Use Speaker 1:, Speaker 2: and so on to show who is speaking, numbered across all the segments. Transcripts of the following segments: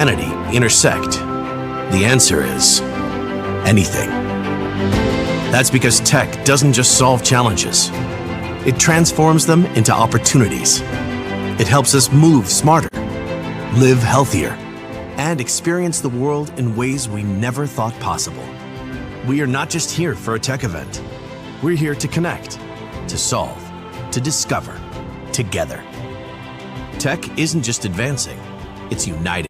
Speaker 1: humanity intersect? The answer is anything. That's because tech doesn't just solve challenges. It transforms them into opportunities. It helps us move smarter, live healthier, and experience the world in ways we never thought possible. We are not just here for a tech event. We're here to connect, to solve, to discover, together. Tech isn't just advancing, it's uniting,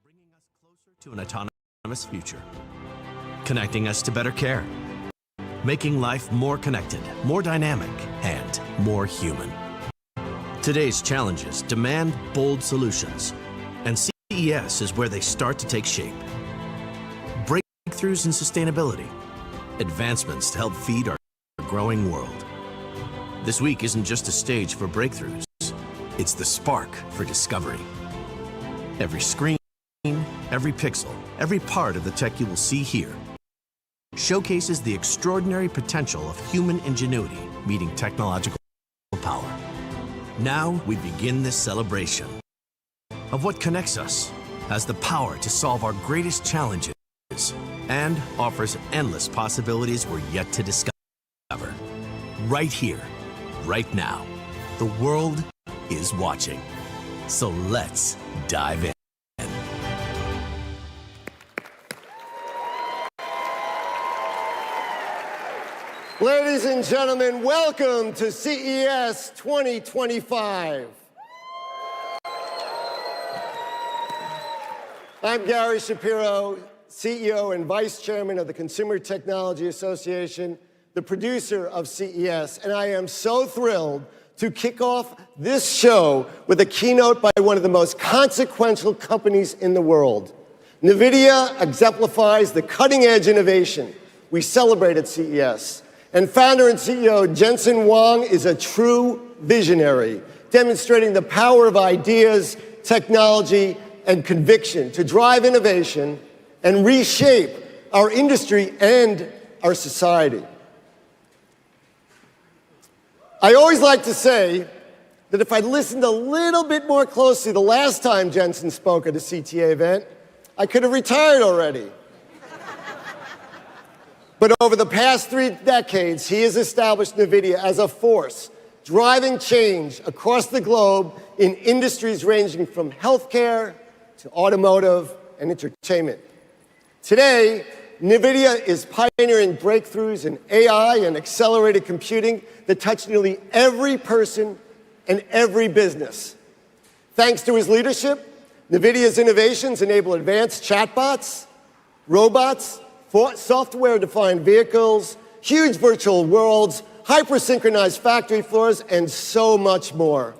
Speaker 1: bringing us closer to an autonomous future, connecting us to better care, making life more connected, more dynamic, and more human. Today's challenges demand bold solutions, and CES is where they start to take shape. Breakthroughs in sustainability, advancements to help feed our growing world. This week isn't just a stage for breakthroughs, it's the spark for discovery. Every screen, every pixel, every part of the tech you will see here showcases the extraordinary potential of human ingenuity meeting technological power. Now we begin this celebration of what connects us, has the power to solve our greatest challenges, and offers endless possibilities we're yet to discover. Right here, right now, the world is watching. So let's dive in.
Speaker 2: Ladies and gentlemen, welcome to CES 2025. I'm Gary Shapiro, CEO and Vice Chairman of the Consumer Technology Association, the producer of CES, and I am so thrilled to kick off this show with a keynote by one of the most consequential companies in the world. Nvidia exemplifies the cutting-edge innovation we celebrate at CES. And founder and CEO Jensen Huang is a true visionary, demonstrating the power of ideas, technology, and conviction to drive innovation and reshape our industry and our society. I always like to say that if I'd listened a little bit more closely the last time Jensen spoke at a CTA event, I could have retired already. But over the past 3 decades, he has established Nvidia as a force driving change across the globe in industries ranging from healthcare to automotive and entertainment. Today, Nvidia is pioneering breakthroughs in AI and accelerated computing that touch nearly every person and every business. Thanks to his leadership, Nvidia's innovations enable advanced chatbots, robots, software-defined vehicles, huge virtual worlds, hyper-synchronized factory floors, and so much more.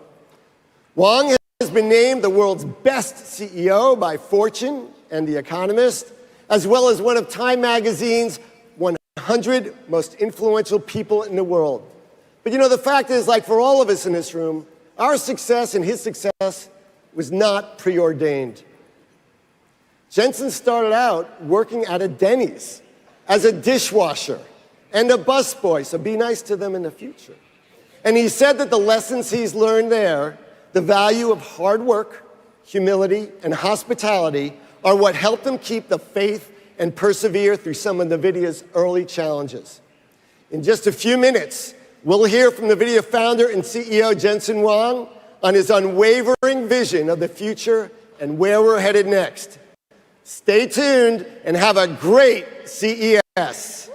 Speaker 2: Huang has been named the world's best CEO by Fortune and The Economist, as well as one of Time Magazine's 100 most influential people in the world. But you know, the fact is, like for all of us in this room, our success and his success was not preordained. Jensen started out working at a Denny's as a dishwasher and a busboy, so be nice to them in the future. And he said that the lessons he's learned there, the value of hard work, humility, and hospitality, are what helped him keep the faith and persevere through some of NVIDIA's early challenges. In just a few minutes, we'll hear from NVIDIA founder and CEO Jensen Huang on his unwavering vision of the future and where we're headed next. Stay tuned and have a great CES.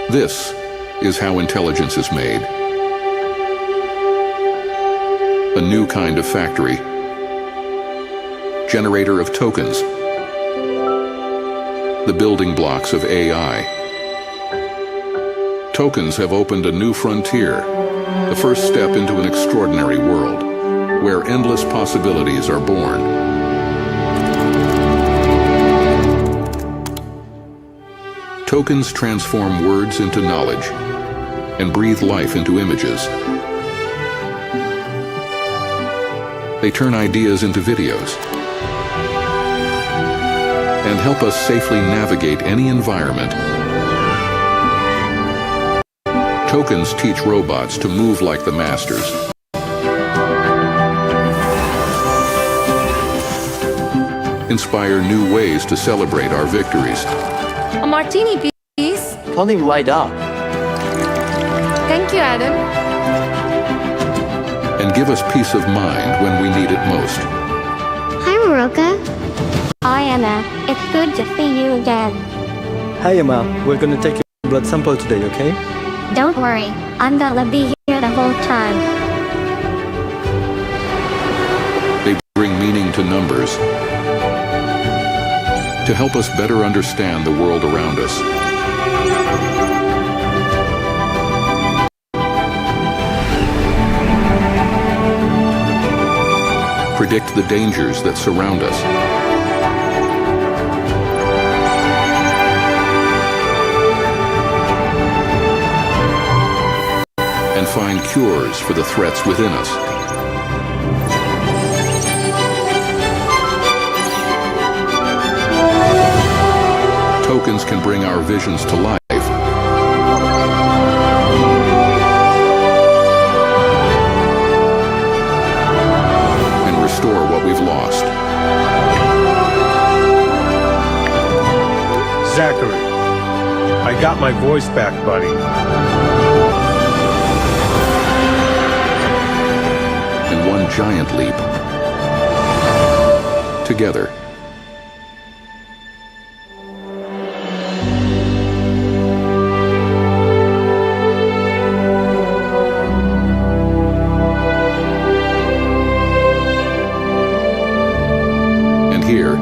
Speaker 3: This is how intelligence is made. A new kind of factory. Generator of tokens. The building blocks of AI. Tokens have opened a new frontier, the first step into an extraordinary world, where endless possibilities are born. Tokens transform words into knowledge and breathe life into images. They turn ideas into videos and help us safely navigate any environment. Tokens teach robots to move like the masters. Inspire new ways to celebrate our victories.
Speaker 4: A martini, please.
Speaker 5: Tony, light up.
Speaker 4: Thank you, Adam.
Speaker 3: And give us peace of mind when we need it most.
Speaker 6: Hi, Moroka. Hi, Anna. It's good to see you again.
Speaker 5: Hi, Emma. We're gonna take your blood sample today, okay?
Speaker 6: Don't worry. I'm gonna be here the whole time.
Speaker 3: They bring meaning to numbers to help us better understand the world around us. Predict the dangers that surround us. And find cures for the threats within us. Tokens can bring our visions to life. And restore what we've lost.
Speaker 7: Zachary, I got my voice back, buddy.
Speaker 3: In one giant leap. Together. Here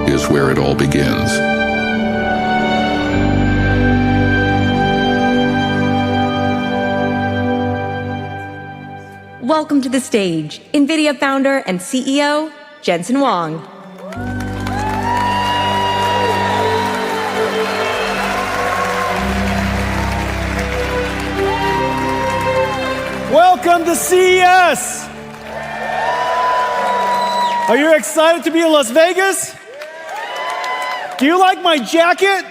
Speaker 3: is where it all begins.
Speaker 4: Welcome to the stage, NVIDIA founder and CEO, Jensen Huang.
Speaker 8: Welcome to CES! Are you excited to be in Las Vegas? Do you like my jacket?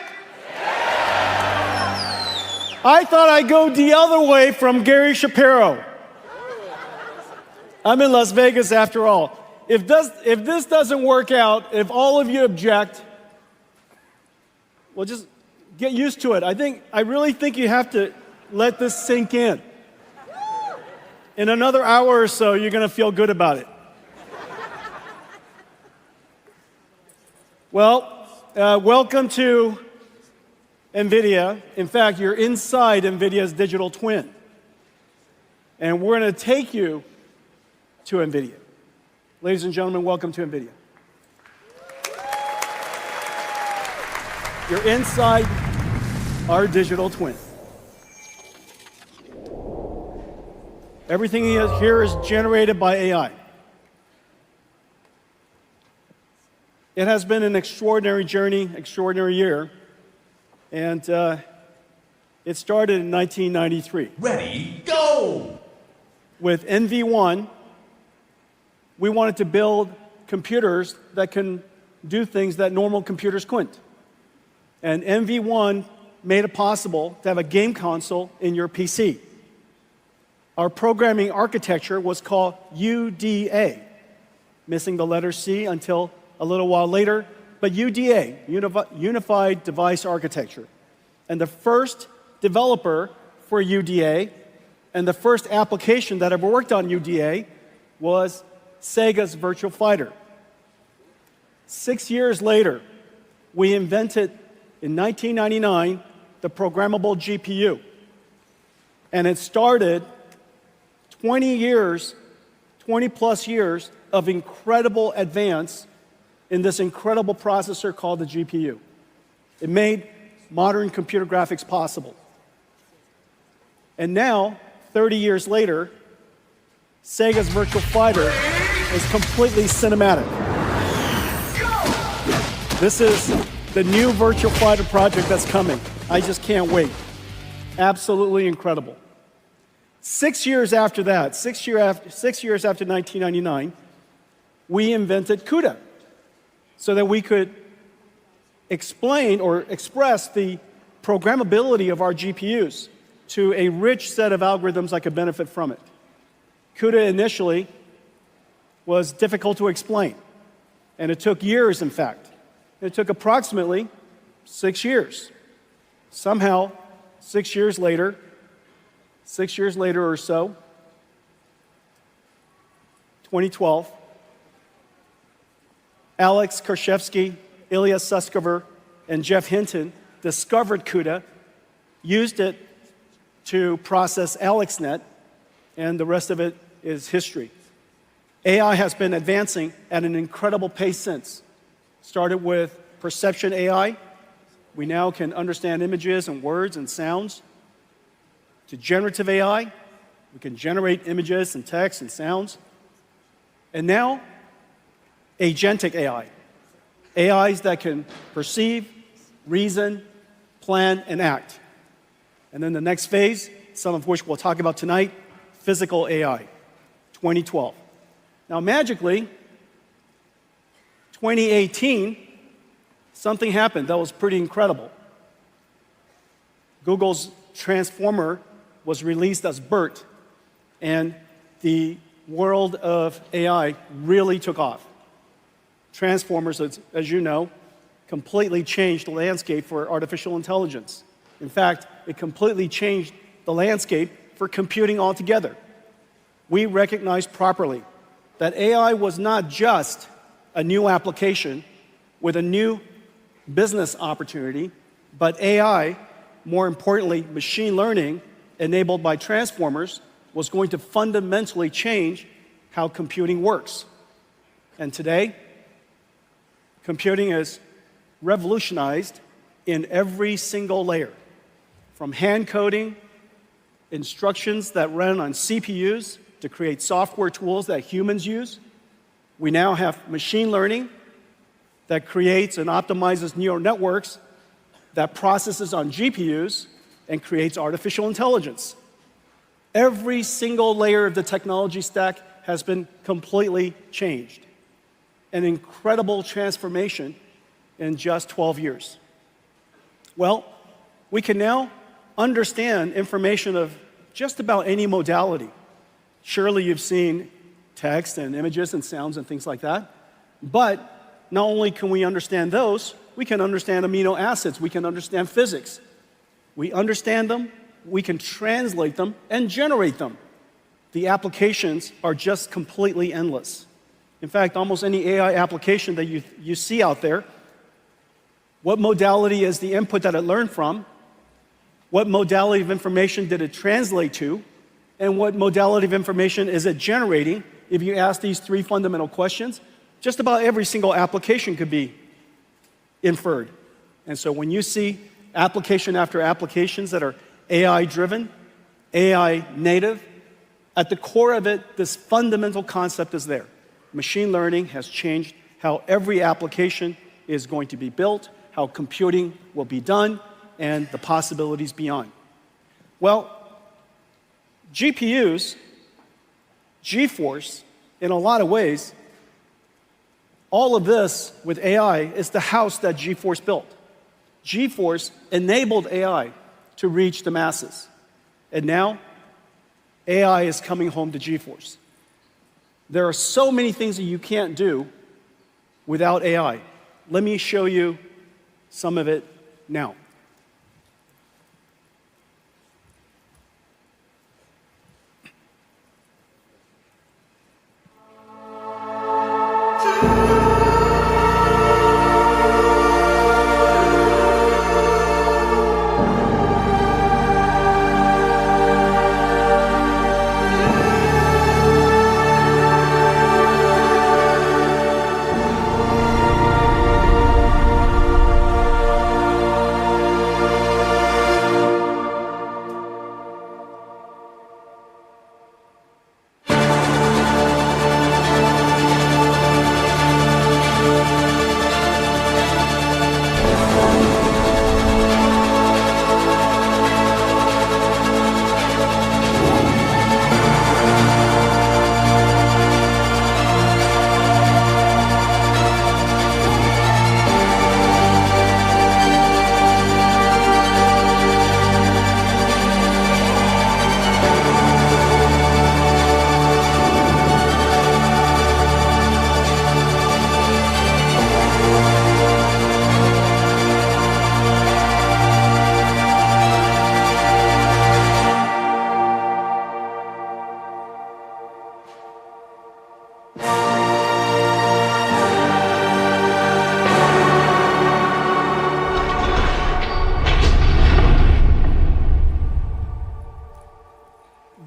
Speaker 8: I thought I'd go the other way from Gary Shapiro. I'm in Las Vegas after all. If this doesn't work out, if all of you object, well, just get used to it. I really think you have to let this sink in. In another hour or so, you're going to feel good about it. Well, welcome to NVIDIA. In fact, you're inside NVIDIA's digital twin. And we're going to take you to NVIDIA. Ladies and gentlemen, welcome to NVIDIA. You're inside our digital twin. Everything here is generated by AI. It has been an extraordinary journey, extraordinary year, and it started in 1993.
Speaker 9: Ready, go!
Speaker 8: With NV1, we wanted to build computers that can do things that normal computers couldn't. And NV1 made it possible to have a game console in your PC. Our programming architecture was called UDA, missing the letter C until a little while later, but UDA, Unified Device Architecture. And the first developer for UDA and the first application that ever worked on UDA was Sega's Virtual Fighter. 6 years later, we invented in 1999 the programmable GPU. And it started 20 plus years of incredible advance in this incredible processor called the GPU. It made modern computer graphics possible. And now, 30 years later, Sega's Virtual Fighter is completely cinematic. This is the new Virtual Fighter project that's coming. I just can't wait. Absolutely incredible. 6 years after that, 6 years after 1999, we invented CUDA so that we could explain or express the programmability of our GPUs to a rich set of algorithms that could benefit from it. CUDA initially was difficult to explain, and it took years, in fact. It took approximately 6 years. Somehow, 6 years later or so, 2012, Alex Karshevsky, Ilya Sutskever, and Jeff Hinton discovered CUDA, used it to process AlexNet, and the rest of it is history. AI has been advancing at an incredible pace since. Started with perception AI. We now can understand images and words and sounds. To generative AI, we can generate images and text and sounds. And now, Agentic AI. AIs that can perceive, reason, plan, and act. And then the next phase, some of which we'll talk about tonight, physical AI, 2012. Now, magically, 2018, something happened that was pretty incredible. Google's Transformer was released as BERT, and the world of AI really took off. Transformers, as you know, completely changed the landscape for artificial intelligence. In fact, it completely changed the landscape for computing altogether. We recognized properly that AI was not just a new application with a new business opportunity, but AI, more importantly, machine learning enabled by transformers, was going to fundamentally change how computing works. And today, computing is revolutionized in every single layer, from hand coding, instructions that run on CPUs to create software tools that humans use. We now have machine learning that creates and optimizes neural networks that processes on GPUs and creates artificial intelligence. Every single layer of the technology stack has been completely changed. An incredible transformation in just 12 years. Well, we can now understand information of just about any modality. Surely you've seen text and images and sounds and things like that. But not only can we understand those, we can understand amino acids, we can understand physics. We understand them, we can translate them, and generate them. The applications are just completely endless. In fact, almost any AI application that you see out there, what modality is the input that it learned from? What modality of information did it translate to? And what modality of information is it generating? If you ask these three fundamental questions, just about every single application could be inferred. And so when you see application after applications that are AI-driven, AI-native, at the core of it, this fundamental concept is there. Machine learning has changed how every application is going to be built, how computing will be done, and the possibilities beyond. Well, GPUs, GeForce, in a lot of ways, all of this with AI is the house that GeForce built. GeForce enabled AI to reach the masses. And now, AI is coming home to GeForce. There are so many things that you can't do without AI. Let me show you some of it now.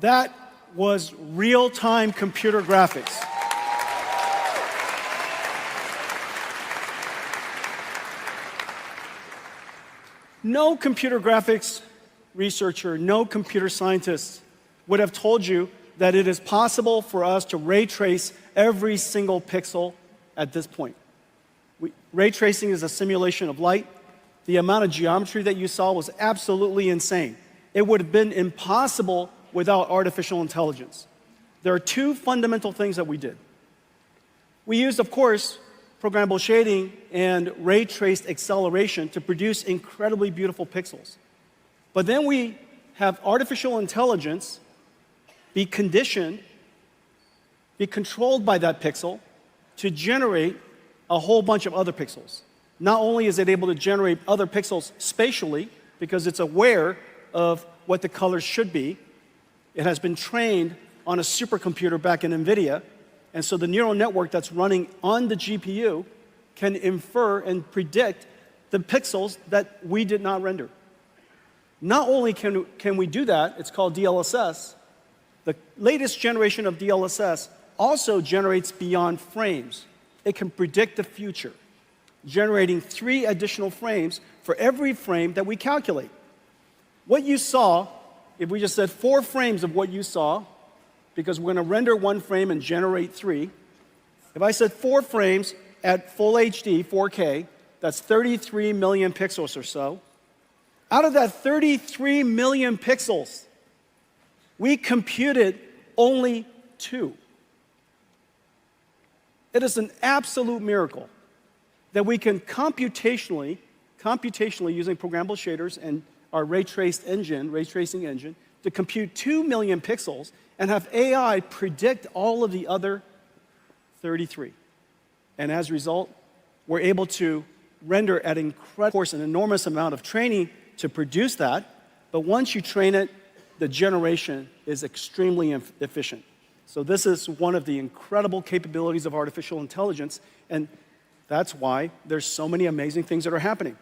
Speaker 8: That was real-time computer graphics. No computer graphics researcher, no computer scientist would have told you that it is possible for us to ray trace every single pixel at this point. Ray tracing is a simulation of light. The amount of geometry that you saw was absolutely insane. It would have been impossible without artificial intelligence. There are two fundamental things that we did. We used, of course, programmable shading and ray traced acceleration to produce incredibly beautiful pixels. But then we have artificial intelligence be conditioned, be controlled by that pixel to generate a whole bunch of other pixels. Not only is it able to generate other pixels spatially, because it's aware of what the colors should be, it has been trained on a supercomputer back in Nvidia, and so the neural network that's running on the GPU can infer and predict the pixels that we did not render. Not only can we do that, it's called DLSS, the latest generation of DLSS also generates beyond frames. It can predict the future, generating 3 additional frames for every frame that we calculate. What you saw, if we just said 4 frames of what you saw, because we're going to render 1 frame and generate 3, if I said 4 frames at full HD, 4K, that's 33 million pixels or so. Out of that 33 million pixels, we computed only 2. It is an absolute miracle that we can computationally using programmable shaders and our ray tracing engine, to compute 2 million pixels and have AI predict all of the other 33. And as a result, we're able to render at an enormous amount of training to produce that, but once you train it, the generation is extremely efficient. So this is one of the incredible capabilities of artificial intelligence, and that's why there's so many amazing things that are happening.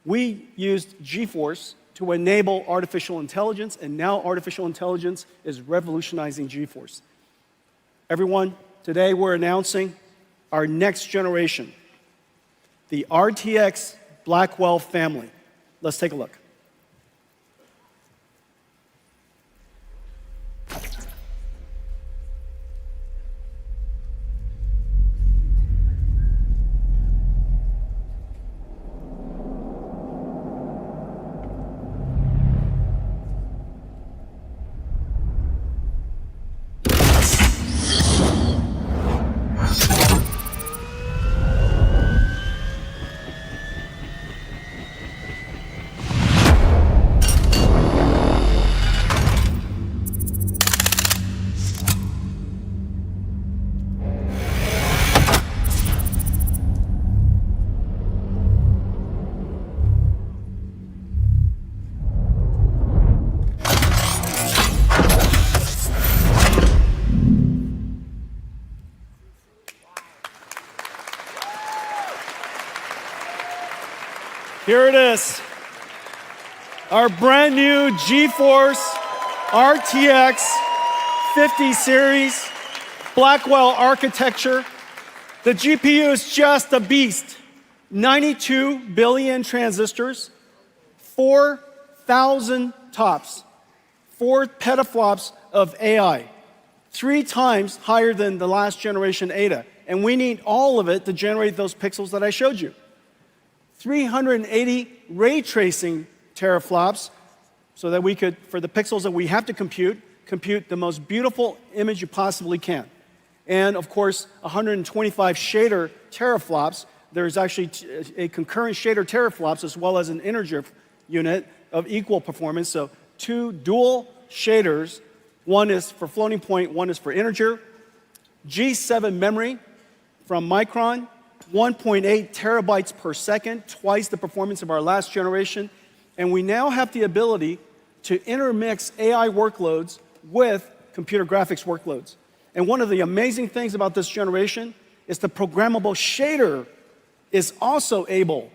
Speaker 8: We used GeForce to enable artificial intelligence, and now artificial intelligence is revolutionizing GeForce. Everyone, today we're announcing our next generation, the RTX Blackwell family. Let's take a look. Here it is, our brand new GeForce RTX 50 series Blackwell architecture. The GPU is just a beast. 92 billion transistors, 4,000 TOPS, 4 petaflops of AI, 3 times higher than the last generation Ada. And we need all of it to generate those pixels that I showed you. 380 ray tracing teraflops so that we could, for the pixels that we have to compute the most beautiful image you possibly can. And of course, 125 shader teraflops. There's actually a concurrent shader teraflops as well as an integer unit of equal performance. So 2 dual shaders. One is for floating point, one is for integer. G7 memory from Micron. 1.8 terabytes per second, twice the performance of our last generation. And we now have the ability to intermix AI workloads with computer graphics workloads. And one of the amazing things about this generation is the programmable shader is also able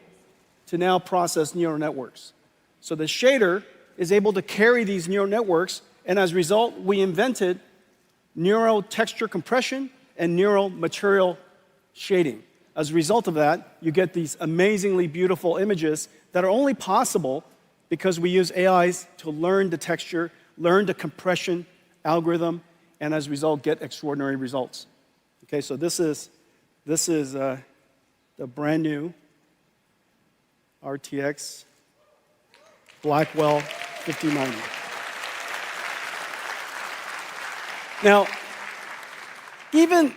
Speaker 8: to now process neural networks. So the shader is able to carry these neural networks And as a result, we invented neural texture compression and neural material shading. As a result of that, you get these amazingly beautiful images that are only possible because we use AIs to learn the texture, learn the compression algorithm, and as a result, get extraordinary results. Okay, so this is the brand new RTX Blackwell 5090. Now, even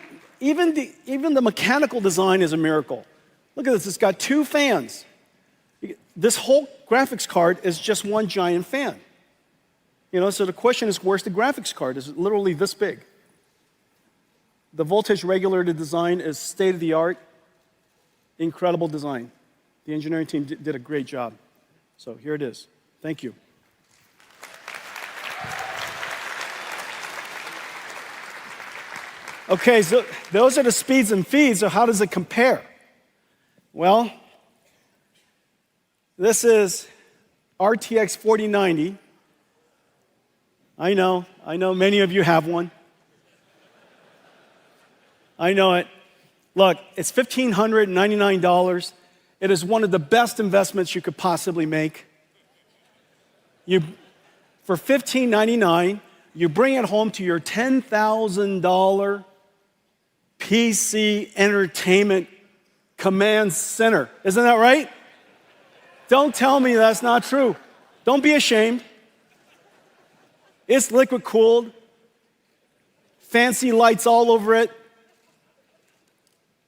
Speaker 8: the mechanical design is a miracle. Look at this, it's got 2 fans. This whole graphics card is just one giant fan. You know, so the question is, where's the graphics card? It's literally this big. The voltage regulator design is state-of-the-art, incredible design. The engineering team did a great job. So here it is. Thank you. Okay, so those are the speeds and feeds, so how does it compare? Well, this is RTX 4090. I know many of you have one. I know it. Look, it's $1,599. It is one of the best investments you could possibly make. For $1,599, you bring it home to your $10,000 PC entertainment command center. Isn't that right? Don't tell me that's not true. Don't be ashamed. It's liquid cooled, fancy lights all over it.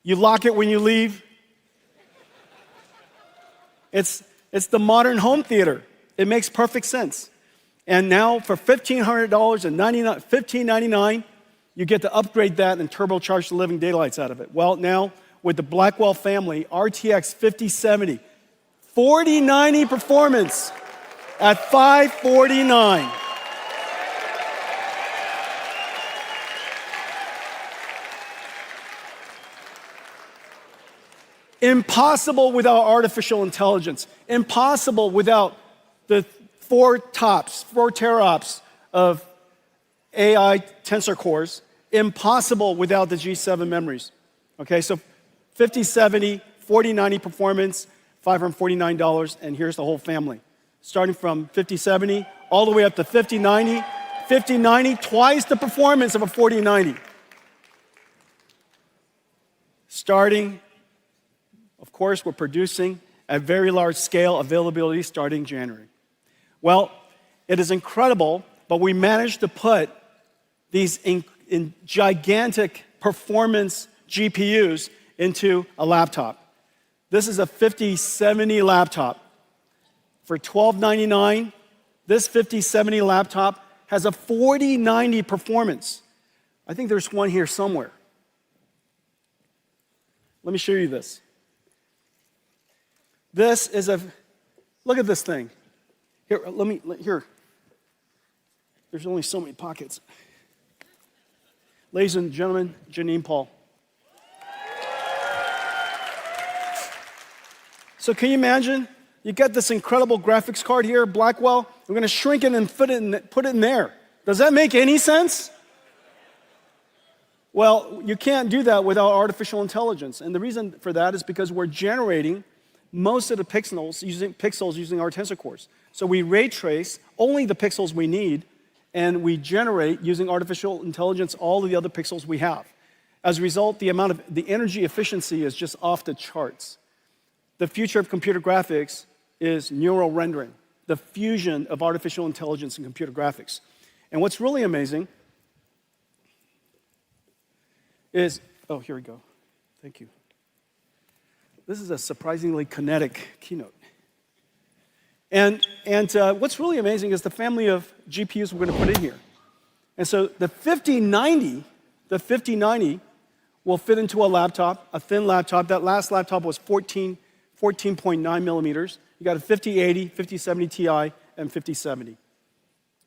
Speaker 8: You lock it when you leave. It's the modern home theater. It makes perfect sense. And now for $1,500 and $1,599, you get to upgrade that and turbocharge the living daylights out of it. Well, now with the Blackwell family, RTX 5070, 4090 performance at $549. Impossible without artificial intelligence. Impossible without the 4 teraops of AI tensor cores. Impossible without the G7 memories. Okay, so 5070, 4090 performance, $549, and here's the whole family. Starting from 5070 all the way up to 5090. 5090, twice the performance of a 4090. Starting, of course, we're producing at very large scale availability starting January. Well, it is incredible, but we managed to put these in gigantic performance GPUs into a laptop. This is a 5070 laptop. For $1,299, this 5070 laptop has a 4090 performance. I think there's one here somewhere. Let me show you this. This is look at this thing. Here. There's only so many pockets. Ladies and gentlemen, Janine Paul. So can you imagine? You get this incredible graphics card here, Blackwell. We're going to shrink it and put it in there. Does that make any sense? Well, you can't do that without artificial intelligence. And the reason for that is because we're generating most of the pixels using our tensor cores. So we ray trace only the pixels we need, and we generate, using artificial intelligence, all of the other pixels we have. As a result, the energy efficiency is just off the charts. The future of computer graphics is neural rendering, the fusion of artificial intelligence and computer graphics. And what's really amazing is, oh, here we go. Thank you. This is a surprisingly kinetic keynote. And what's really amazing is the family of GPUs we're going to put in here. And so the 5090 will fit into a laptop, a thin laptop. That last laptop was 14.9 millimeters. You got a 5080, 5070 Ti, and 5070.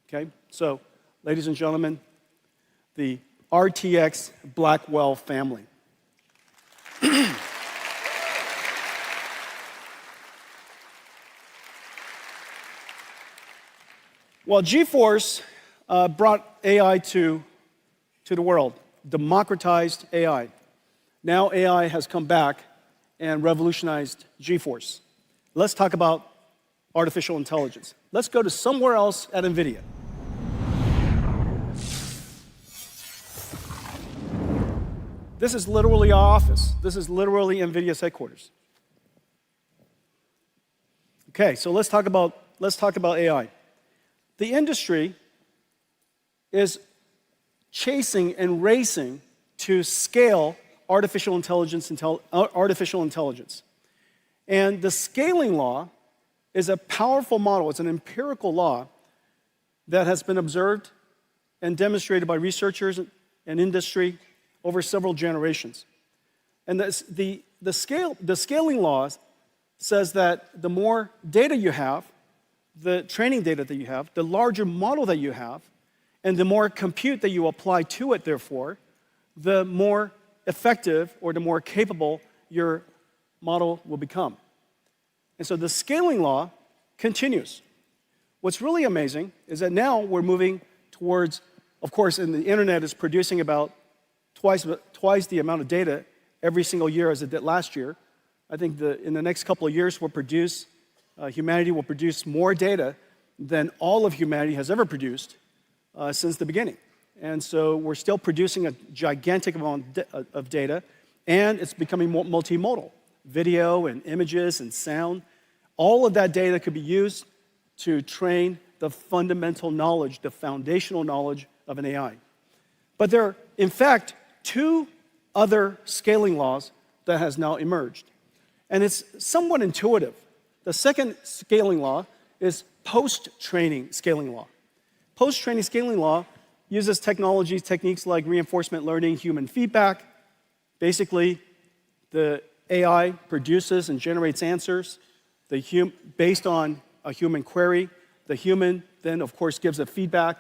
Speaker 8: Okay? So, ladies and gentlemen, the RTX Blackwell family. Well, GeForce brought AI to the world, democratized AI. Now AI has come back and revolutionized GeForce. Let's talk about artificial intelligence. Let's go to somewhere else at NVIDIA. This is literally our office. This is literally NVIDIA's headquarters. Okay, so let's talk about AI. The industry is chasing and racing to scale artificial intelligence. And the scaling law is a powerful model. It's an empirical law that has been observed and demonstrated by researchers and industry over several generations. And the scaling law says that the more data you have, the training data that you have, the larger model that you have, and the more compute that you apply to it, therefore, the more effective or the more capable your model will become. And so the scaling law continues. What's really amazing is that now we're moving towards, of course, and the internet is producing about twice the amount of data every single year as it did last year. I think in the next couple of years, humanity will produce more data than all of humanity has ever produced since the beginning. And so we're still producing a gigantic amount of data, and it's becoming multimodal. Video and images and sound, all of that data could be used to train the fundamental knowledge, the foundational knowledge of an AI. But there are, in fact, two other scaling laws that has now emerged. And it's somewhat intuitive. The second scaling law is post-training scaling law. Post-training scaling law uses techniques like reinforcement learning, human feedback. Basically, the AI produces and generates answers based on a human query. The human then, of course, gives a feedback.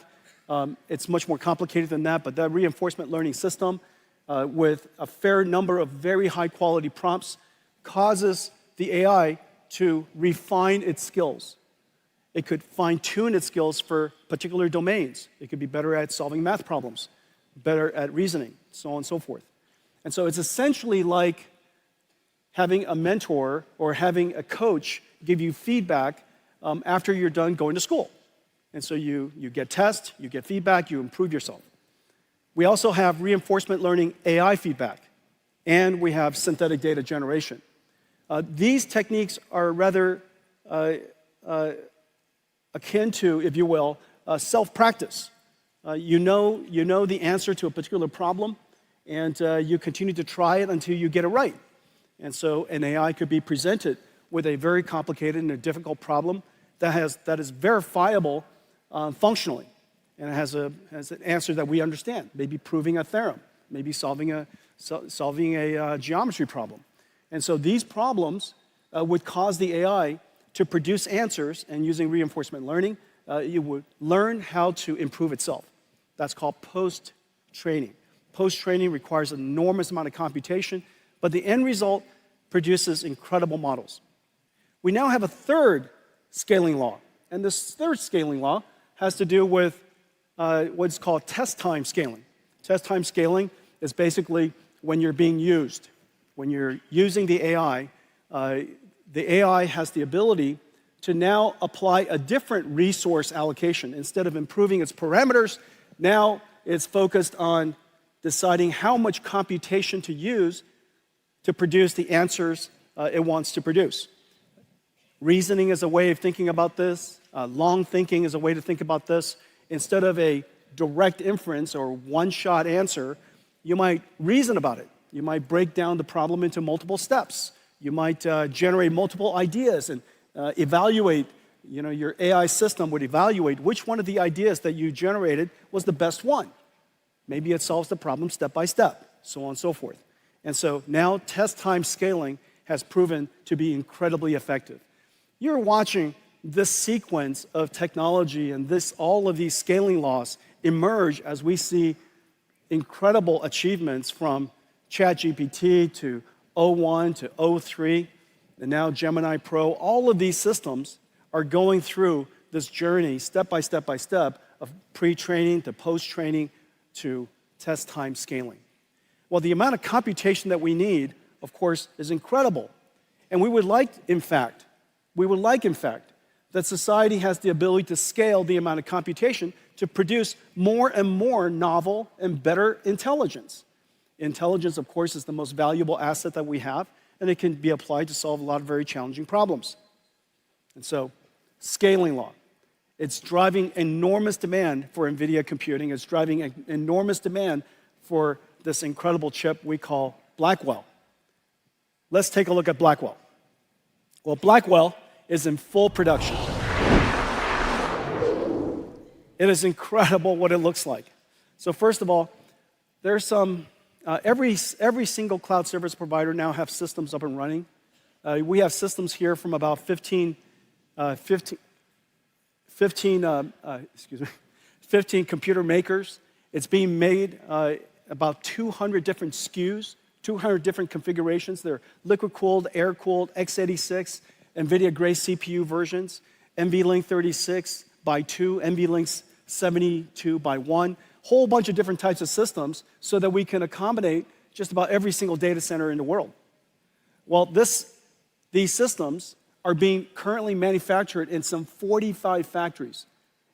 Speaker 8: It's much more complicated than that, but that reinforcement learning system with a fair number of very high-quality prompts causes the AI to refine its skills. It could fine-tune its skills for particular domains. It could be better at solving math problems, better at reasoning, so on and so forth. And so it's essentially like having a mentor or having a coach give you feedback after you're done going to school. And so you get tests, you get feedback, you improve yourself. We also have reinforcement learning AI feedback, and we have synthetic data generation. These techniques are rather akin to, if you will, self-practice. You know the answer to a particular problem, and you continue to try it until you get it right. And so an AI could be presented with a very complicated and a difficult problem that is verifiable functionally, and it has an answer that we understand, maybe proving a theorem, maybe solving a geometry problem. And so these problems would cause the AI to produce answers, and using reinforcement learning, it would learn how to improve itself. That's called post-training. Post-training requires an enormous amount of computation, but the end result produces incredible models. We now have a third scaling law, and this third scaling law has to do with what's called test time scaling. Test time scaling is basically when you're being used. When you're using the AI has the ability to now apply a different resource allocation. Instead of improving its parameters, now it's focused on deciding how much computation to use to produce the answers it wants to produce. Reasoning is a way of thinking about this. Long thinking is a way to think about this. Instead of a direct inference or one-shot answer, you might reason about it. You might break down the problem into multiple steps. You might generate multiple ideas and evaluate, your AI system would evaluate which one of the ideas that you generated was the best one. Maybe it solves the problem step by step, so on and so forth. And so now test time scaling has proven to be incredibly effective. You're watching this sequence of technology and all of these scaling laws emerge as we see incredible achievements from ChatGPT to O1 to O3, and now Gemini Pro. All of these systems are going through this journey step by step of pre-training to post-training to test time scaling. Well, the amount of computation that we need, of course, is incredible. And we would like, in fact, that society has the ability to scale the amount of computation to produce more and more novel and better intelligence. Intelligence, of course, is the most valuable asset that we have, and it can be applied to solve a lot of very challenging problems. And so, scaling law. It's driving enormous demand for NVIDIA computing. It's driving an enormous demand for this incredible chip we call Blackwell. Let's take a look at Blackwell. Well, Blackwell is in full production. It is incredible what it looks like. So first of all, there's some, every single cloud service provider now have systems up and running. We have systems here from about 15 computer makers. It's being made about 200 different SKUs, 200 different configurations. They're liquid-cooled, air-cooled, x86, NVIDIA Grace CPU versions, NVLink 36 by 2, NVLink 72 by 1, whole bunch of different types of systems so that we can accommodate just about every single data center in the world. Well, these systems are being currently manufactured in some 45 factories.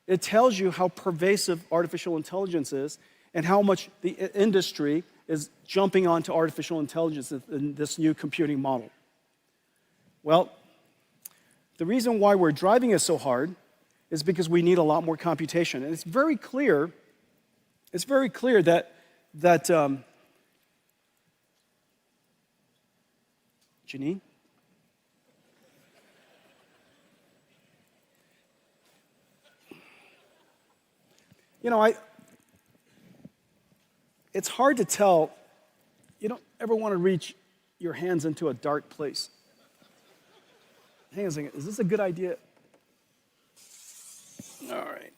Speaker 8: It tells you how pervasive artificial intelligence is and how much the industry is jumping onto artificial intelligence in this new computing model. Well, the reason why we're driving it so hard is because we need a lot more computation. And it's very clear that Janine? You know, it's hard to tell. You don't ever want to reach your hands into a dark place. Hang on a second, is this a good idea? All right.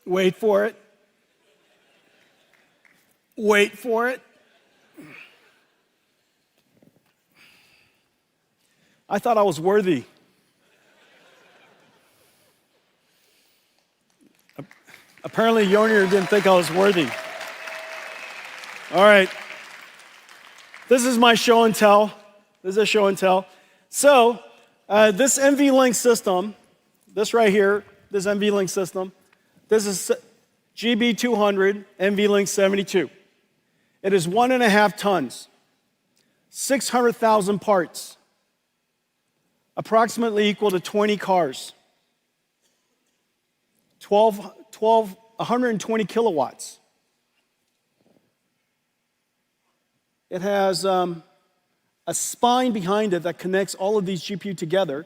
Speaker 8: Wait for it. Wait for it. I thought I was worthy. Apparently, Yonir didn't think I was worthy. All right. This is my show and tell. This is a show and tell. So, this NVLink system, this right here, this NVLink system, this is GB200 NVLink 72. It is 1.5 tons, 600,000 parts, approximately equal to 20 cars, 120 kilowatts. It has a spine behind it that connects all of these GPU together,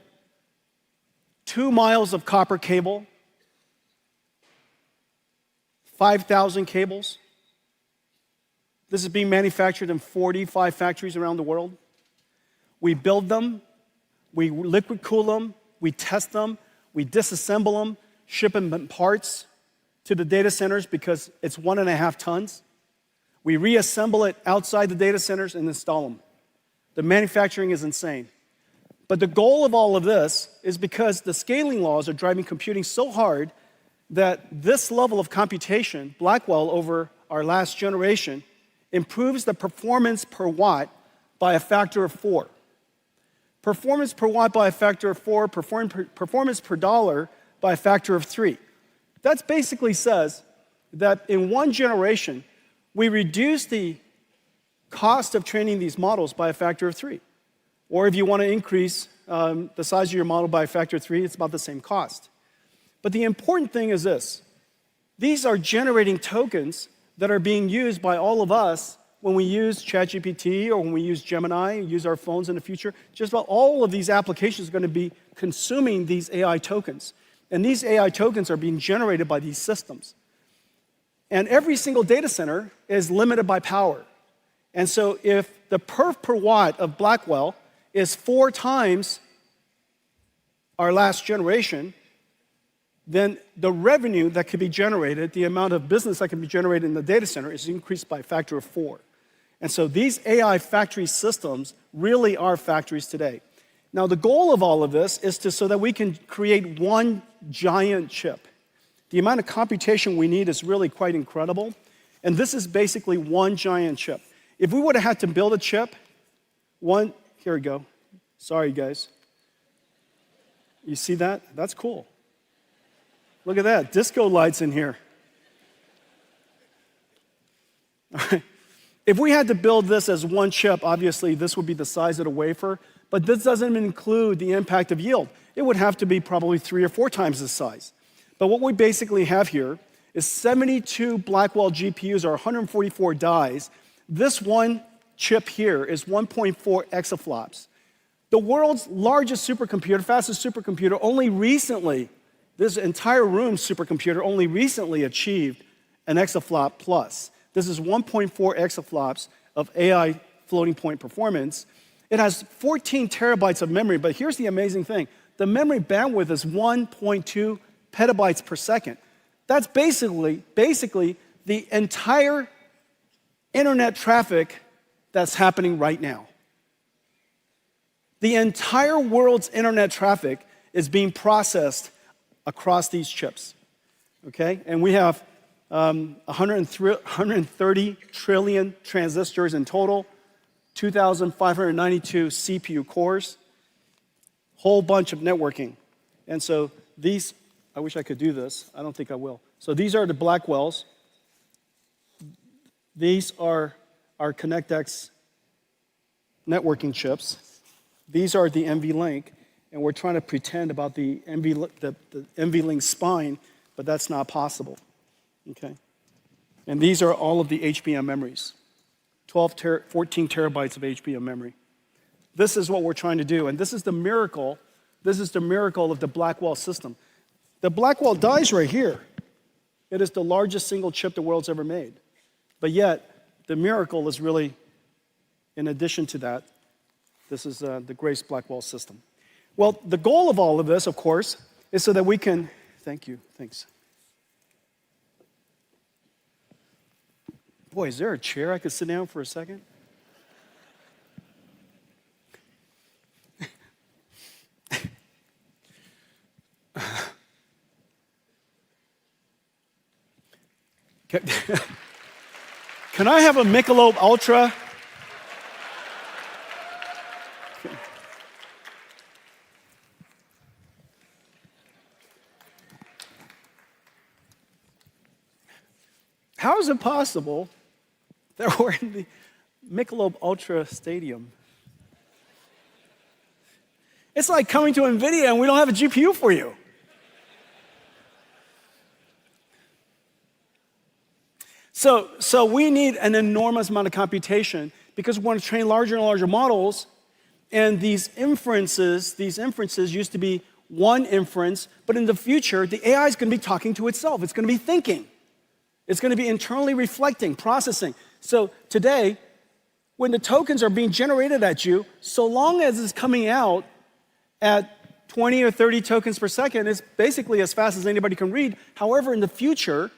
Speaker 8: 2 miles of copper cable, 5,000 cables. This is being manufactured in 45 factories around the world. We build them, we liquid cool them, we test them, we disassemble them, ship them in parts to the data centers because it's 1.5 tons. We reassemble it outside the data centers and install them. The manufacturing is insane. But the goal of all of this is because the scaling laws are driving computing so hard that this level of computation, Blackwell over our last generation, improves the performance per watt by a factor of 4. Performance per watt by a factor of 4, performance per dollar by a factor of 3. That basically says that in one generation, we reduce the cost of training these models by a factor of 3. Or if you want to increase the size of your model by a factor of 3, it's about the same cost. But the important thing is this. These are generating tokens that are being used by all of us when we use ChatGPT or when we use Gemini, use our phones in the future. Just about all of these applications are going to be consuming these AI tokens. And these AI tokens are being generated by these systems. And every single data center is limited by power. And so if the perf per watt of Blackwell is 4 times our last generation, then the revenue that could be generated, the amount of business that can be generated in the data center is increased by a factor of 4. And so these AI factory systems really are factories today. Now, the goal of all of this is so that we can create one giant chip. The amount of computation we need is really quite incredible. And this is basically one giant chip. If we would have had to build a chip, here we go. Sorry, guys. You see that? That's cool. Look at that, disco lights in here. All right. If we had to build this as one chip, obviously this would be the size of the wafer, but this doesn't include the impact of yield. It would have to be probably 3 or 4 times this size. But what we basically have here is 72 Blackwell GPUs or 144 dies. This one chip here is 1.4 exaflops. The world's largest supercomputer, fastest supercomputer, only recently, this entire room's supercomputer only recently achieved an exaflop plus. This is 1.4 exaflops of AI floating point performance. It has 14 terabytes of memory, but here's the amazing thing. The memory bandwidth is 1.2 petabytes per second. That's basically the entire internet traffic that's happening right now. The entire world's internet traffic is being processed across these chips, okay? And we have 130 trillion transistors in total, 2,592 CPU cores, whole bunch of networking. And so these, I wish I could do this. I don't think I will. So these are the Blackwells. These are our ConnectX networking chips. These are the NVLink, and we're trying to pretend about the NVLink spine, but that's not possible, okay? And these are all of the HBM memories, 14 terabytes of HBM memory. This is what we're trying to do, and this is the miracle of the Blackwell system. The Blackwell dies right here. It is the largest single chip the world's ever made. But yet, the miracle is really, in addition to that, this is the Grace Blackwell system. Well, the goal of all of this, of course, is so that we can, thank you, thanks. Boy, is there a chair I could sit down for a second? Can I have a Michelob Ultra? How is it possible that we're in the Michelob Ultra Stadium? It's like coming to Nvidia and we don't have a GPU for you. So we need an enormous amount of computation because we want to train larger and larger models, and these inferences used to be one inference, but in the future, the AI is going to be talking to itself. It's going to be thinking. It's going to be internally reflecting, processing. So today, when the tokens are being generated at you, so long as it's coming out at 20 or 30 tokens per second, it's basically as fast as anybody can read. However, in the future,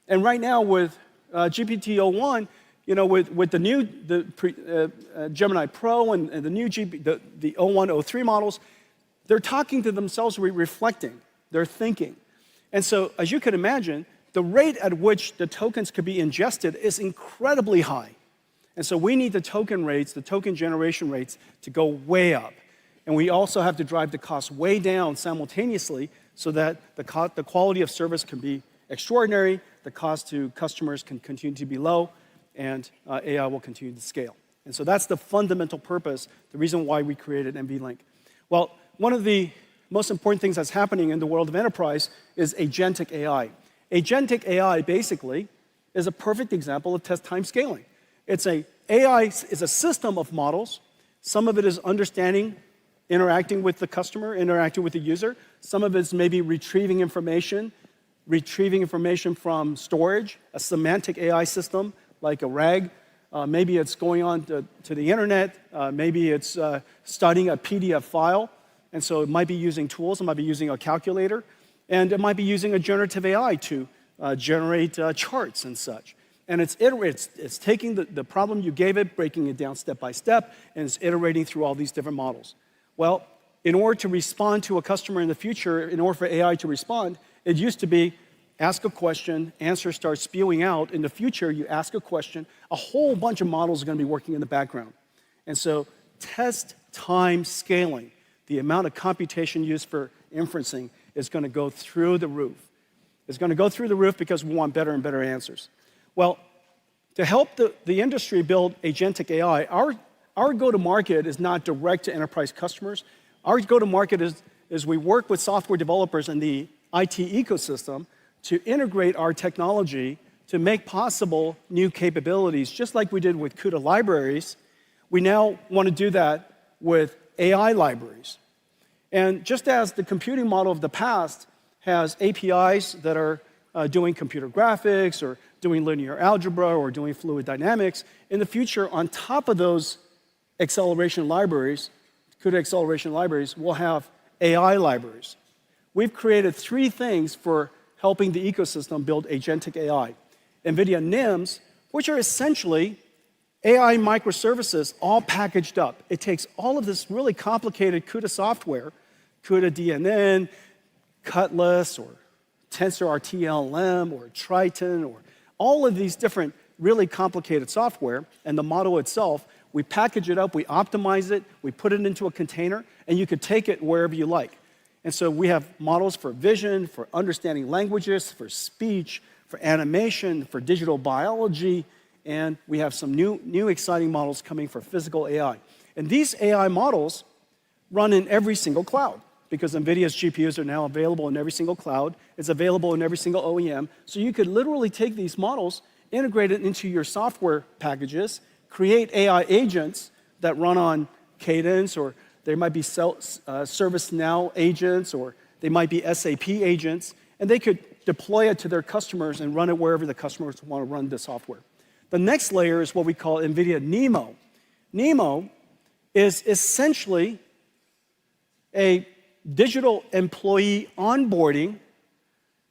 Speaker 8: and right now with GPT-01, you know, with the new Gemini Pro and the new the 01, 03 models, they're talking to themselves, reflecting, they're thinking. And so, as you can imagine, the rate at which the tokens could be ingested is incredibly high. And so we need the token rates, the token generation rates, to go way up. And we also have to drive the cost way down simultaneously so that the quality of service can be extraordinary, the cost to customers can continue to be low, and AI will continue to scale. And so that's the fundamental purpose, the reason why we created NVLink. Well, one of the most important things that's happening in the world of enterprise is agentic AI. Agentic AI basically is a perfect example of test time scaling. AI is a system of models. Some of it is understanding, interacting with the customer, interacting with the user. Some of it is maybe retrieving information from storage, a semantic AI system like a RAG. Maybe it's going on to the internet. Maybe it's studying a PDF file. And so it might be using tools. It might be using a calculator. And it might be using a generative AI to generate charts and such. And it's taking the problem you gave it, breaking it down step by step, and it's iterating through all these different models. Well, in order to respond to a customer in the future, in order for AI to respond, it used to be ask a question, answer starts spewing out. In the future, you ask a question, a whole bunch of models are going to be working in the background. And so test time scaling, the amount of computation used for inferencing, is going to go through the roof. It's going to go through the roof because we want better and better answers. Well, to help the industry build agentic AI, our go-to-market is not direct to enterprise customers. Our go-to-market is we work with software developers in the IT ecosystem to integrate our technology to make possible new capabilities, just like we did with CUDA libraries. We now want to do that with AI libraries. And just as the computing model of the past has APIs that are doing computer graphics or doing linear algebra or doing fluid dynamics, in the future, on top of those acceleration libraries, CUDA acceleration libraries, we'll have AI libraries. We've created 3 things for helping the ecosystem build agentic AI. Nvidia NIMs, which are essentially AI microservices all packaged up. It takes all of this really complicated CUDA software, CUDA DNN, Cutlass, or TensorRT-LM, or Triton, or all of these different really complicated software, and the model itself, we package it up, we optimize it, we put it into a container, and you could take it wherever you like. And so we have models for vision, for understanding languages, for speech, for animation, for digital biology, and we have some new exciting models coming for physical AI. And these AI models run in every single cloud, because NVIDIA's GPUs are now available in every single cloud. It's available in every single OEM. So you could literally take these models, integrate it into your software packages, create AI agents that run on Cadence, or they might be ServiceNow agents, or they might be SAP agents, and they could deploy it to their customers and run it wherever the customers want to run the software. The next layer is what we call NVIDIA NeMo. NeMo is essentially a digital employee onboarding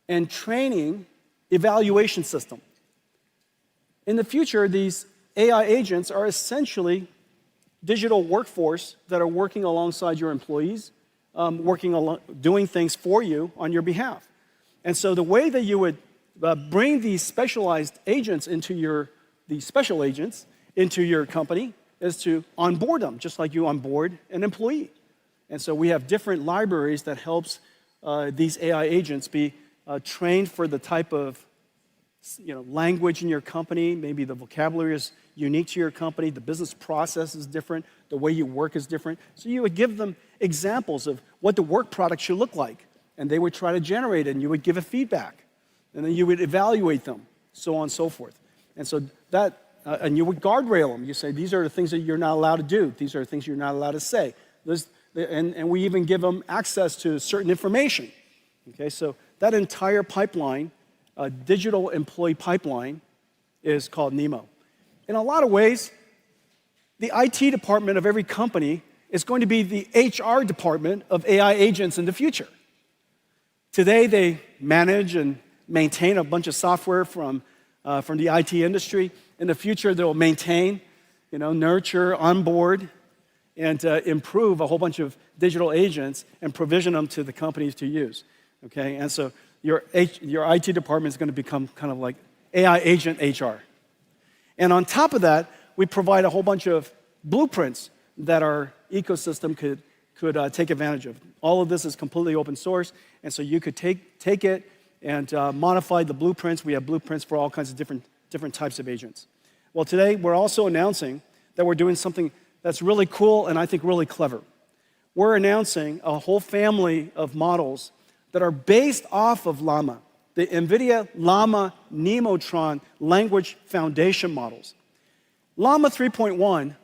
Speaker 8: and training evaluation system. In the future, these AI agents are essentially digital workforce that are working alongside your employees, doing things for you on your behalf. And so the way that you would bring these specialized agents these special agents into your company is to onboard them, just like you onboard an employee. And so we have different libraries that helps these AI agents be trained for the type of language in your company. Maybe the vocabulary is unique to your company, the business process is different, the way you work is different. So you would give them examples of what the work product should look like, and they would try to generate it, and you would give it feedback, and then you would evaluate them, so on and so forth. And so that, and you would guardrail them. You say, these are the things that you're not allowed to do. These are the things you're not allowed to say. And we even give them access to certain information. Okay, so that entire pipeline, digital employee pipeline, is called NeMo. In a lot of ways, the IT department of every company is going to be the HR department of AI agents in the future. Today, they manage and maintain a bunch of software from the IT industry. In the future, they'll maintain, nurture, onboard, and improve a whole bunch of digital agents and provision them to the companies to use. Okay, and so your IT department is going to become kind of like AI agent HR. And on top of that, we provide a whole bunch of blueprints that our ecosystem could take advantage of. All of this is completely open source, and so you could take it and modify the blueprints. We have blueprints for all kinds of different types of agents. Well, today we're also announcing that we're doing something that's really cool and I think really clever. We're announcing a whole family of models that are based off of Llama, the NVIDIA Llama Neotron language foundation models. Llama 3.1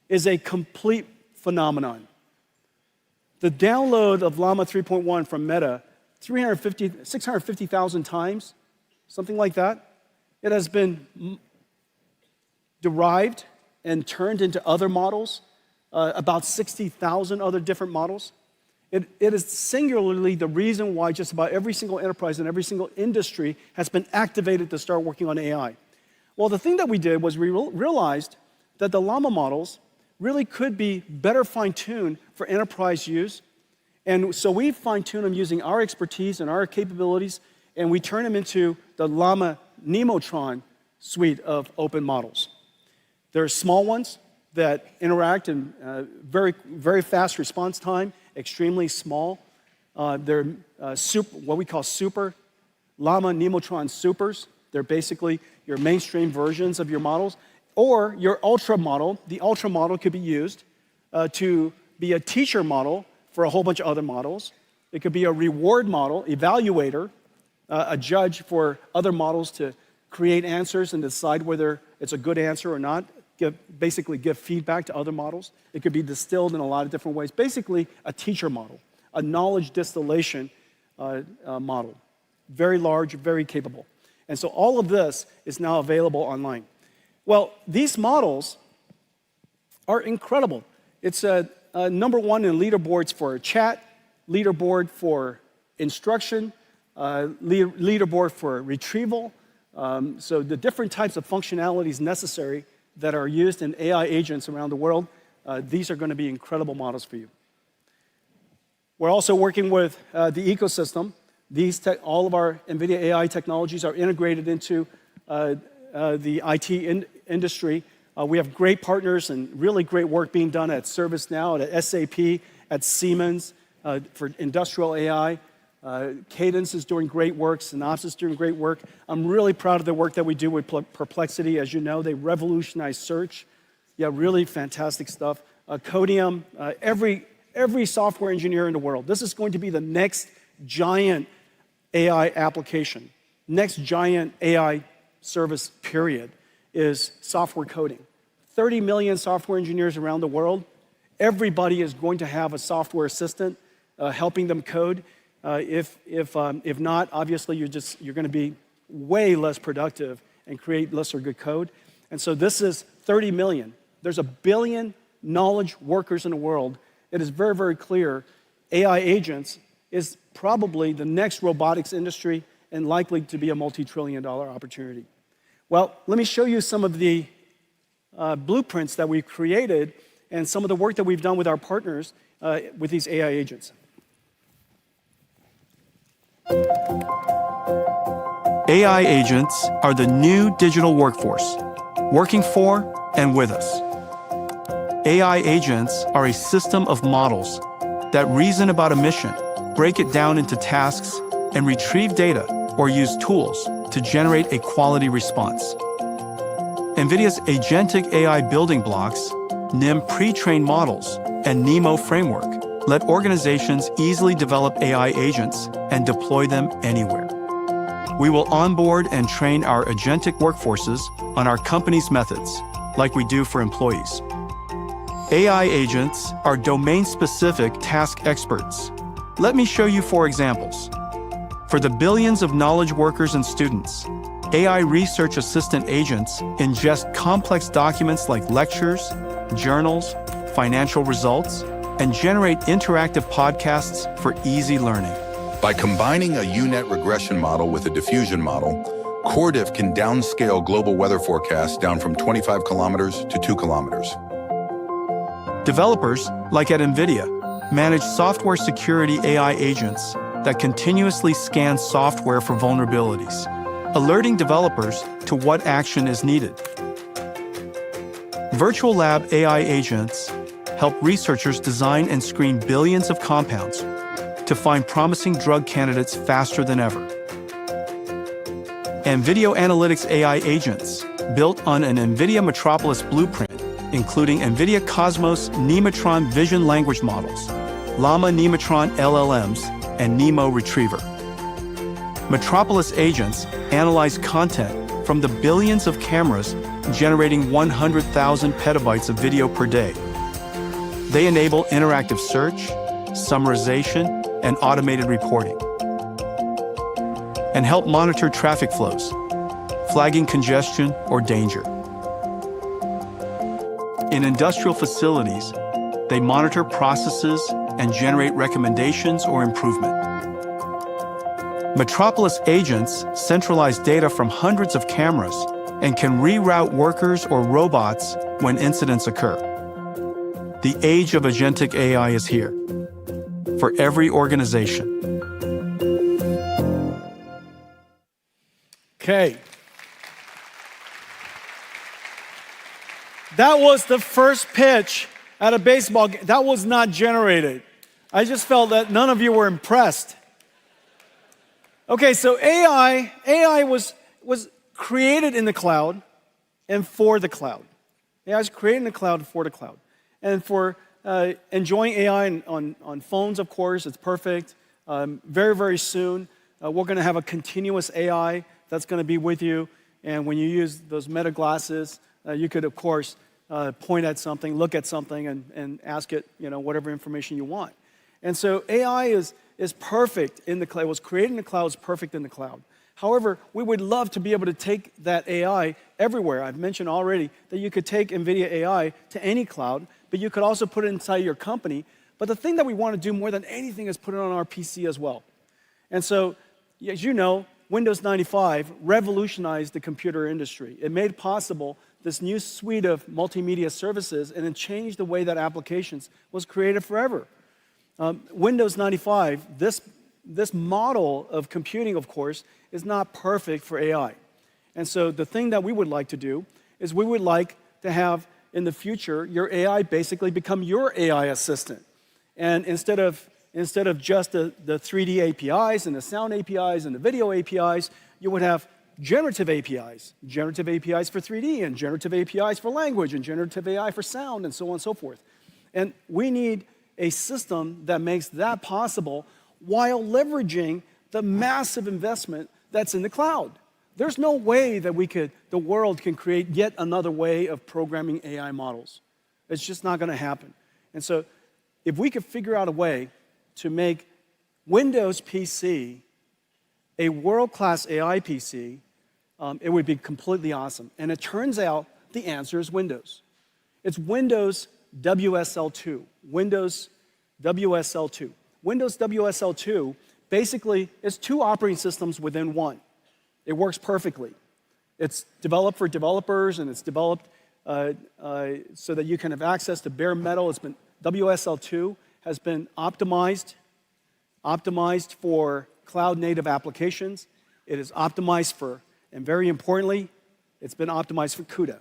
Speaker 8: is a complete phenomenon. The download of Llama 3.1 from Meta, 650,000 times, something like that. It has been derived and turned into other models, about 60,000 other different models. It is singularly the reason why just about every single enterprise and every single industry has been activated to start working on AI. Well, the thing that we did was we realized that the Llama models really could be better fine-tuned for enterprise use. And so we fine-tune them using our expertise and our capabilities, and we turn them into the Llama Neotron suite of open models. There are small ones that interact in very, very fast response time, extremely small. They're what we call super Llama Neotron supers. They're basically your mainstream versions of your models. Or your ultra model. The ultra model could be used to be a teacher model for a whole bunch of other models. It could be a reward model, evaluator, a judge for other models to create answers and decide whether it's a good answer or not. Basically give feedback to other models. It could be distilled in a lot of different ways. Basically, a teacher model, a knowledge distillation model. Very large, very capable. And so all of this is now available online. Well, these models are incredible. It's number one in leaderboards for chat, leaderboard for instruction, leaderboard for retrieval. So the different types of functionalities necessary that are used in AI agents around the world, these are going to be incredible models for you. We're also working with the ecosystem. All of our NVIDIA AI technologies are integrated into the IT industry. We have great partners and really great work being done at ServiceNow, at SAP, at Siemens for industrial AI. Cadence is doing great work. Synopsys is doing great work. I'm really proud of the work that we do with Perplexity. As you know, they revolutionized search. Yeah, really fantastic stuff. Codium, every software engineer in the world. This is going to be the next giant AI application. Next giant AI service, period, is software coding. 30 million software engineers around the world. Everybody is going to have a software assistant helping them code. If not, obviously you're going to be way less productive and create lesser good code. And so this is 30 million. There's 1 billion knowledge workers in the world. It is very, very clear AI agents is probably the next robotics industry and likely to be a multi-trillion-dollar opportunity. Well, let me show you some of the blueprints that we've created and some of the work that we've done with our partners with these AI agents.
Speaker 9: AI agents are the new digital workforce, working for and with us. AI agents are a system of models that reason about a mission, break it down into tasks, and retrieve data or use tools to generate a quality response. NVIDIA's Agentic AI building blocks, NIM pre-trained models, and NeMo framework let organizations easily develop AI agents and deploy them anywhere. We will onboard and train our agentic workforces on our company's methods, like we do for employees. AI agents are domain-specific task experts. Let me show you 4 examples. For the billions of knowledge workers and students, AI research assistant agents ingest complex documents like lectures, journals, financial results, and generate interactive podcasts for easy learning.
Speaker 10: By combining a UNet regression model with a diffusion model, CoreDiff can downscale global weather forecasts down from 25 kilometers to 2 kilometers.
Speaker 9: Developers, like at NVIDIA, manage software security AI agents that continuously scan software for vulnerabilities, alerting developers to what action is needed. Virtual Lab AI agents help researchers design and screen billions of compounds to find promising drug candidates faster than ever. And video analytics AI agents, built on an NVIDIA Metropolis blueprint, including NVIDIA Cosmos Neotron vision language models, Llama Neotron LLMs, and NeMo Retriever. Metropolis agents analyze content from the billions of cameras generating 100,000 petabytes of video per day. They enable interactive search, summarization, and automated reporting, and help monitor traffic flows, flagging congestion or danger. In industrial facilities, They monitor processes and generate recommendations or improvement. Metropolis agents centralize data from hundreds of cameras and can reroute workers or robots when incidents occur. The age of agentic AI is here for every organization.
Speaker 8: Okay. That was the first pitch at a baseball game. That was not generated. I just felt that none of you were impressed. Okay, so AI was created in the cloud and for the cloud. AI is created in the cloud and for the cloud. And for enjoying AI on phones, of course, it's perfect. Very, very soon, we're going to have a continuous AI that's going to be with you. And when you use those Meta glasses, you could, of course, point at something, look at something, and ask it, whatever information you want. And so AI is perfect in the cloud. It was created in the cloud, it's perfect in the cloud. However, we would love to be able to take that AI everywhere. I've mentioned already that you could take NVIDIA AI to any cloud, but you could also put it inside your company. But the thing that we want to do more than anything is put it on our PC as well. And so, as you know, Windows 95 revolutionized the computer industry. It made possible this new suite of multimedia services, and it changed the way that applications was created forever. Windows 95, this model of computing, of course, is not perfect for AI. And so the thing that we would like to do is we would like to have, in the future, your AI basically become your AI assistant. And instead of just the 3D APIs and the sound APIs and the video APIs, you would have generative APIs for 3D, and generative APIs for language, and generative AI for sound, and so on and so forth. And we need a system that makes that possible while leveraging the massive investment that's in the cloud. There's no way that the world can create yet another way of programming AI models. It's just not going to happen. And so if we could figure out a way to make Windows PC a world-class AI PC, it would be completely awesome. And it turns out the answer is Windows. It's Windows WSL2. Windows WSL2. Windows WSL2 basically is two operating systems within one. It works perfectly. It's developed for developers, and it's developed so that you can have access to bare metal. WSL2 has been optimized for cloud-native applications. It is optimized for, and very importantly, it's been optimized for CUDA.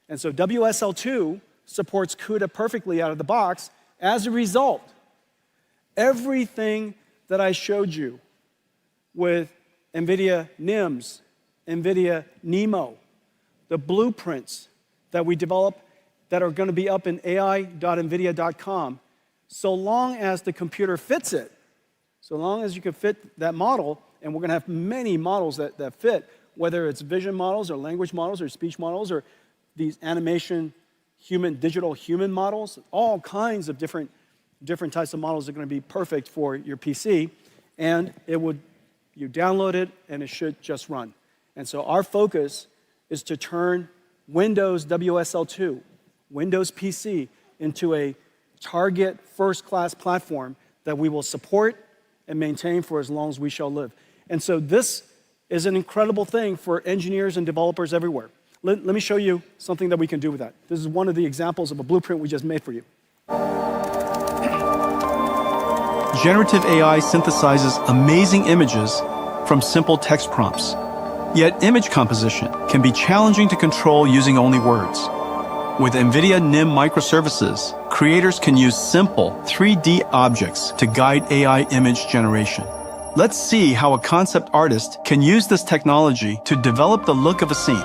Speaker 8: And so WSL2 supports CUDA perfectly out of the box. As a result, everything that I showed you with NVIDIA NIMs, NVIDIA NeMo, the blueprints that we develop that are going to be up in ai.nvidia.com, so long as the computer fits it, so long as you can fit that model, and we're going to have many models that fit, whether it's vision models or language models or speech models or these animation digital human models, all kinds of different types of models are going to be perfect for your PC, and you download it and it should just run. And so our focus is to turn Windows WSL2, Windows PC, into a target first-class platform that we will support and maintain for as long as we shall live. And so this is an incredible thing for engineers and developers everywhere. Let me show you something that we can do with that. This is one of the examples of a blueprint we just made for you.
Speaker 9: Generative AI synthesizes amazing images from simple text prompts. Yet image composition can be challenging to control using only words. With NVIDIA NIM microservices, creators can use simple 3D objects to guide AI image generation. Let's see how a concept artist can use this technology to develop the look of a scene.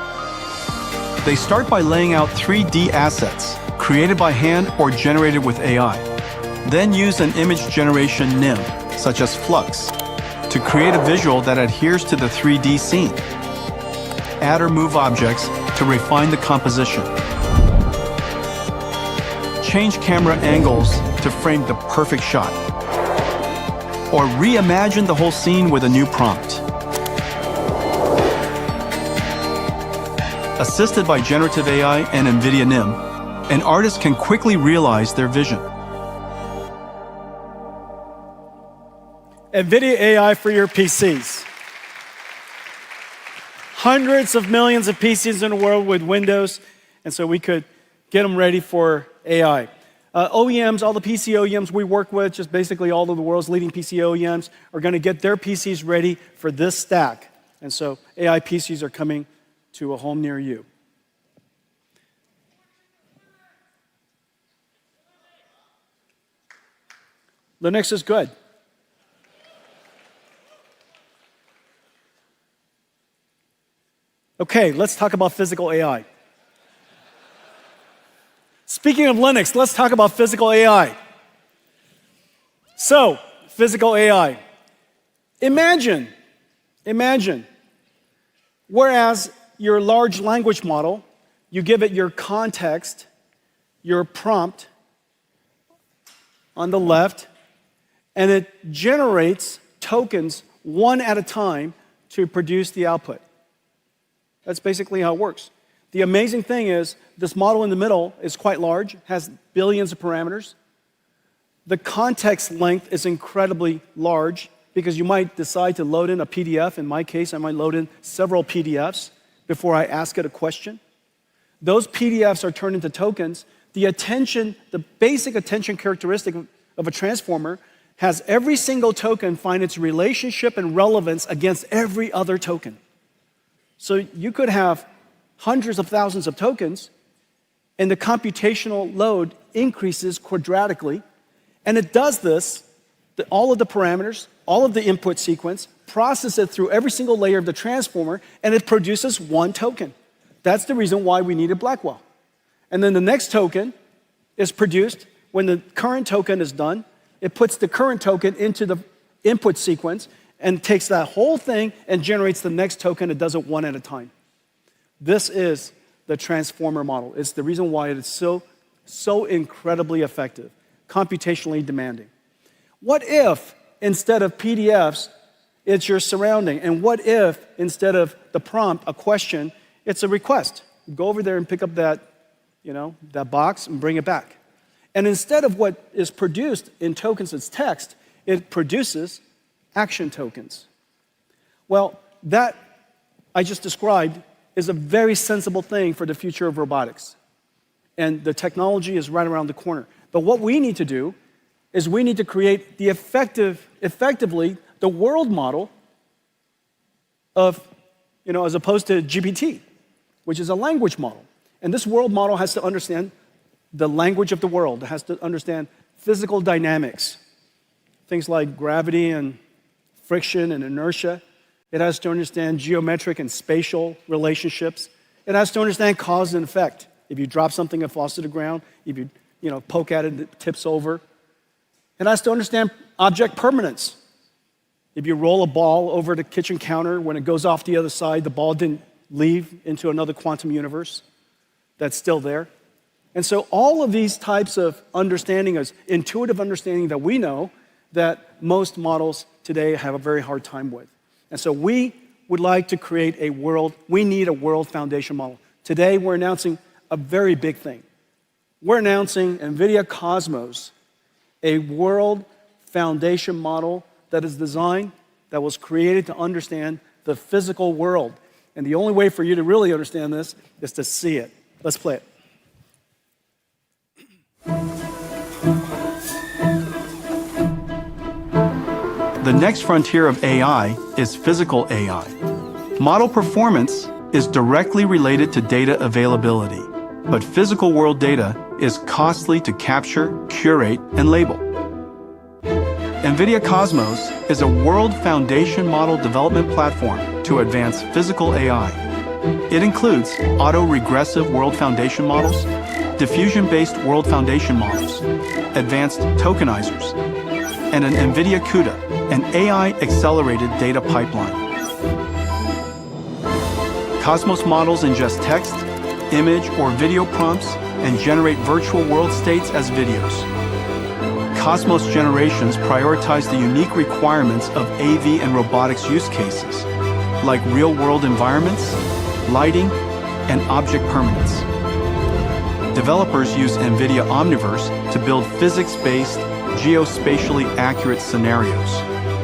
Speaker 9: They start by laying out 3D assets, created by hand or generated with AI. Then use an image generation NIM, such as Flux, to create a visual that adheres to the 3D scene. Add or move objects to refine the composition. Change camera angles to frame the perfect shot. Or reimagine the whole scene with a new prompt. Assisted by generative AI and NVIDIA NIM, and artists can quickly realize their vision.
Speaker 8: NVIDIA AI for your PCs. Hundreds of millions of PCs in the world with Windows, and so we could get them ready for AI. OEMs, all the PC OEMs we work with, just basically all of the world's leading PC OEMs, are going to get their PCs ready for this stack. And so AI PCs are coming to a home near you. Linux is good. Okay, let's talk about physical AI. Speaking of Linux, let's talk about physical AI. So, physical AI. Imagine, whereas your large language model, you give it your context, your prompt on the left, and it generates tokens one at a time to produce the output. That's basically how it works. The amazing thing is, this model in the middle is quite large, has billions of parameters. The context length is incredibly large because you might decide to load in a PDF. In my case, I might load in several PDFs before I ask it a question. Those PDFs are turned into tokens. The basic attention characteristic of a transformer has every single token find its relationship and relevance against every other token. So you could have hundreds of thousands of tokens, and the computational load increases quadratically. And it does this, all of the parameters, all of the input sequence, process it through every single layer of the transformer, and it produces one token. That's the reason why we needed Blackwell. And then the next token is produced when the current token is done. It puts the current token into the input sequence and takes that whole thing and generates the next token. It does it one at a time. This is the transformer model. It's the reason why it is so incredibly effective, computationally demanding. What if, instead of PDFs, it's your surrounding? And what if, instead of the prompt, a question, it's a request? Go over there and pick up that box and bring it back. And instead of what is produced in tokens as text, it produces action tokens. Well, that I just described is a very sensible thing for the future of robotics. And the technology is right around the corner. But what we need to do is we need to create the effectively the world model of, as opposed to GPT, which is a language model. And this world model has to understand the language of the world. It has to understand physical dynamics, things like gravity and friction and inertia. It has to understand geometric and spatial relationships. It has to understand cause and effect. If you drop something, it falls to the ground. If you poke at it, it tips over. It has to understand object permanence. If you roll a ball over the kitchen counter, when it goes off the other side, the ball didn't leave into another quantum universe. That's still there. And so all of these types of understanding is intuitive understanding that we know that most models today have a very hard time with. And so we would like to create we need a world foundation model. Today, we're announcing a very big thing. We're announcing NVIDIA Cosmos, a world foundation model that is designed, that was created to understand the physical world. And the only way for you to really understand this is to see it. Let's play it.
Speaker 9: The next frontier of AI is physical AI. Model performance is directly related to data availability, but physical world data is costly to capture, curate, and label. NVIDIA Cosmos is a world foundation model development platform to advance physical AI. It includes auto-regressive world foundation models, diffusion-based world foundation models, advanced tokenizers, and an NVIDIA CUDA, an AI-accelerated data pipeline. Cosmos models ingest text, image, or video prompts and generate virtual world states as videos. Cosmos generations prioritize the unique requirements of AV and robotics use cases, like real-world environments, lighting, and object permanence. Developers use Nvidia Omniverse to build physics-based, geospatially accurate scenarios.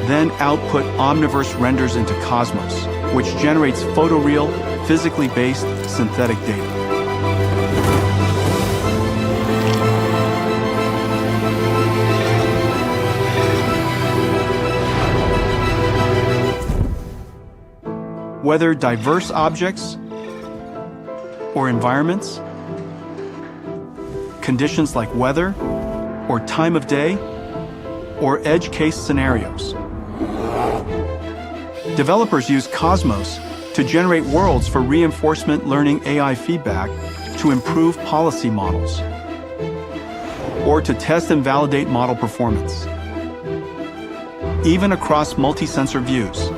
Speaker 9: Then output Omniverse renders into Cosmos, which generates photoreal, physically based synthetic data. Whether diverse objects or environments, conditions like weather or time of day, or edge case scenarios. Developers use Cosmos to generate worlds for reinforcement learning AI feedback to improve policy models, or to test and validate model performance, even across multi-sensor views.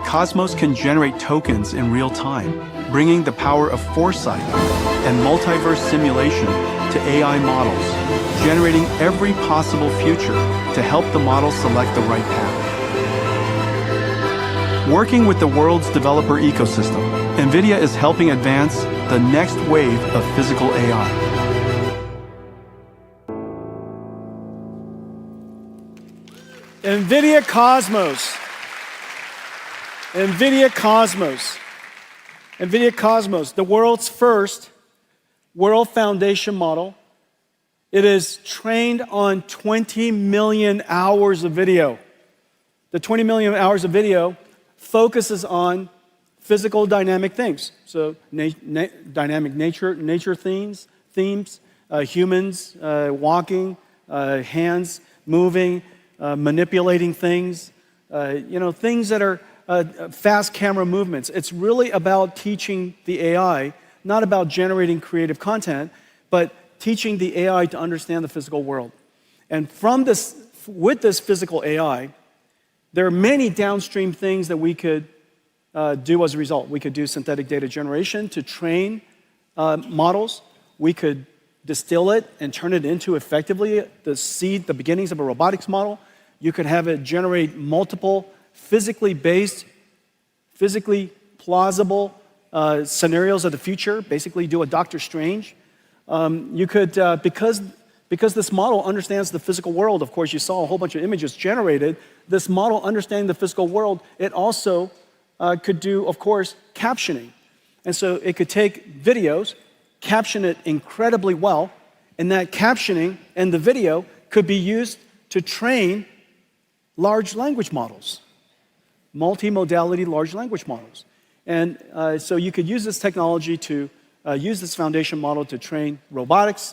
Speaker 9: Cosmos can generate tokens in real time, bringing the power of foresight and multiverse simulation to AI models, generating every possible future to help the model select the right path. Working with the world's developer ecosystem, Nvidia is helping advance the next wave of physical AI.
Speaker 8: NVIDIA Cosmos. NVIDIA Cosmos. NVIDIA Cosmos, the world's first world foundation model. It is trained on 20 million hours of video. The 20 million hours of video focuses on physical dynamic things. So dynamic nature themes, humans walking, hands moving, manipulating things, things that are fast camera movements. It's really about teaching the AI, not about generating creative content, but teaching the AI to understand the physical world. And with this physical AI, there are many downstream things that we could do as a result. We could do synthetic data generation to train models. We could distill it and turn it into effectively the beginnings of a robotics model. You could have it generate multiple physically based, physically plausible scenarios of the future, basically do a Doctor Strange. You could, because this model understands the physical world, of course, you saw a whole bunch of images generated. This model understanding the physical world, it also could do, of course, captioning. And so it could take videos, caption it incredibly well, and that captioning and the video could be used to train large language models, multimodality large language models. And so you could use this technology to use this foundation model to train robots,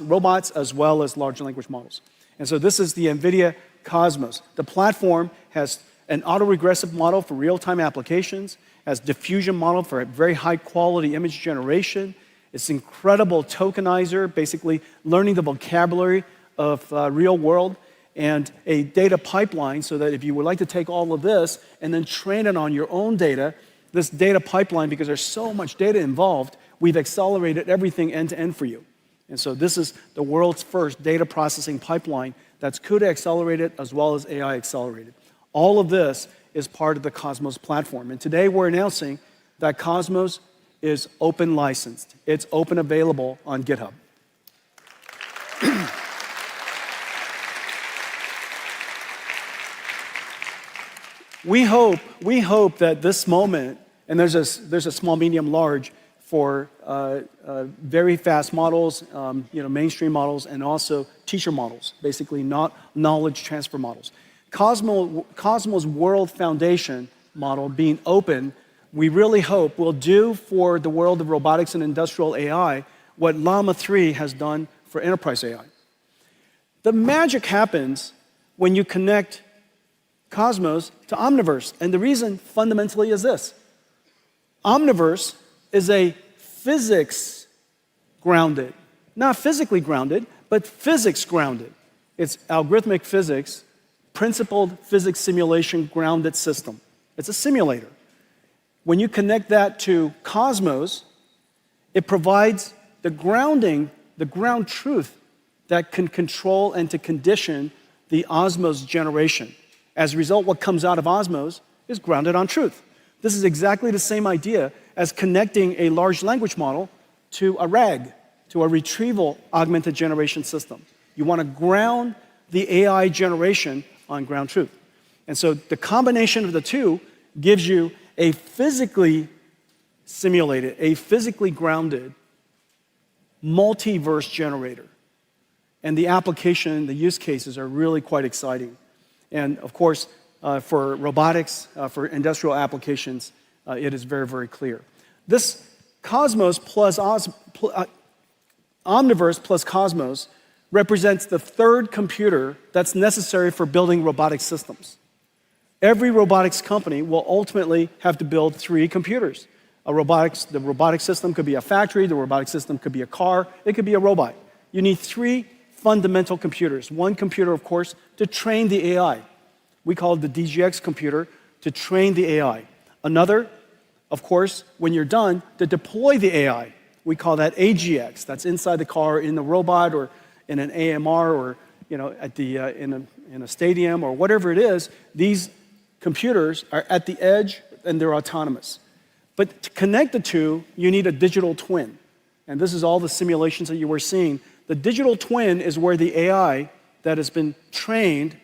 Speaker 8: as well as large language models. And so this is the NVIDIA Cosmos. The platform has an autoregressive model for real-time applications, has diffusion model for very high-quality image generation. It's incredible tokenizer, basically learning the vocabulary of real world, and a data pipeline so that if you would like to take all of this and then train it on your own data, this data pipeline, because there's so much data involved, we've accelerated everything end-to-end for you. And so this is the world's first data processing pipeline that's CUDA accelerated as well as AI accelerated. All of this is part of the Cosmos platform. And today we're announcing that Cosmos is open licensed. It's open available on GitHub. We hope that this moment, and there's a small, medium, large for very fast models, mainstream models, and also teacher models, basically not knowledge transfer models. Cosmos World Foundation model being open, we really hope will do for the world of robotics and industrial AI what Llama 3 has done for enterprise AI. The magic happens when you connect Cosmos to Omniverse, and the reason fundamentally is this. Omniverse is a physics grounded, not physically grounded, but physics grounded. It's algorithmic physics, principled physics simulation grounded system. It's a simulator. When you connect that to Cosmos, it provides the grounding, the ground truth that can control and to condition the Osmos generation. As a result, what comes out of Osmos is grounded on truth. This is exactly the same idea as connecting a large language model to a RAG, to a retrieval augmented generation system. You want to ground the AI generation on ground truth. And so the combination of the two gives you a physically simulated, a physically grounded multiverse generator. And the application, the use cases are really quite exciting. And of course, for robotics, for industrial applications, it is very, very clear. This Cosmos plus Omniverse plus Cosmos represents the third computer that's necessary for building robotic systems. Every robotics company will ultimately have to build 3 computers. The robotic system could be a factory, the robotic system could be a car, it could be a robot. You need 3 fundamental computers. One computer, of course, to train the AI. We call it the DGX computer to train the AI. Another, of course, when you're done, to deploy the AI. We call that AGX. That's inside the car, in the robot, or in an AMR, or at the in a stadium, or whatever it is. These computers are at the edge and they're autonomous. But to connect the two, you need a digital twin. And this is all the simulations that you were seeing. The digital twin is where the AI that has been trained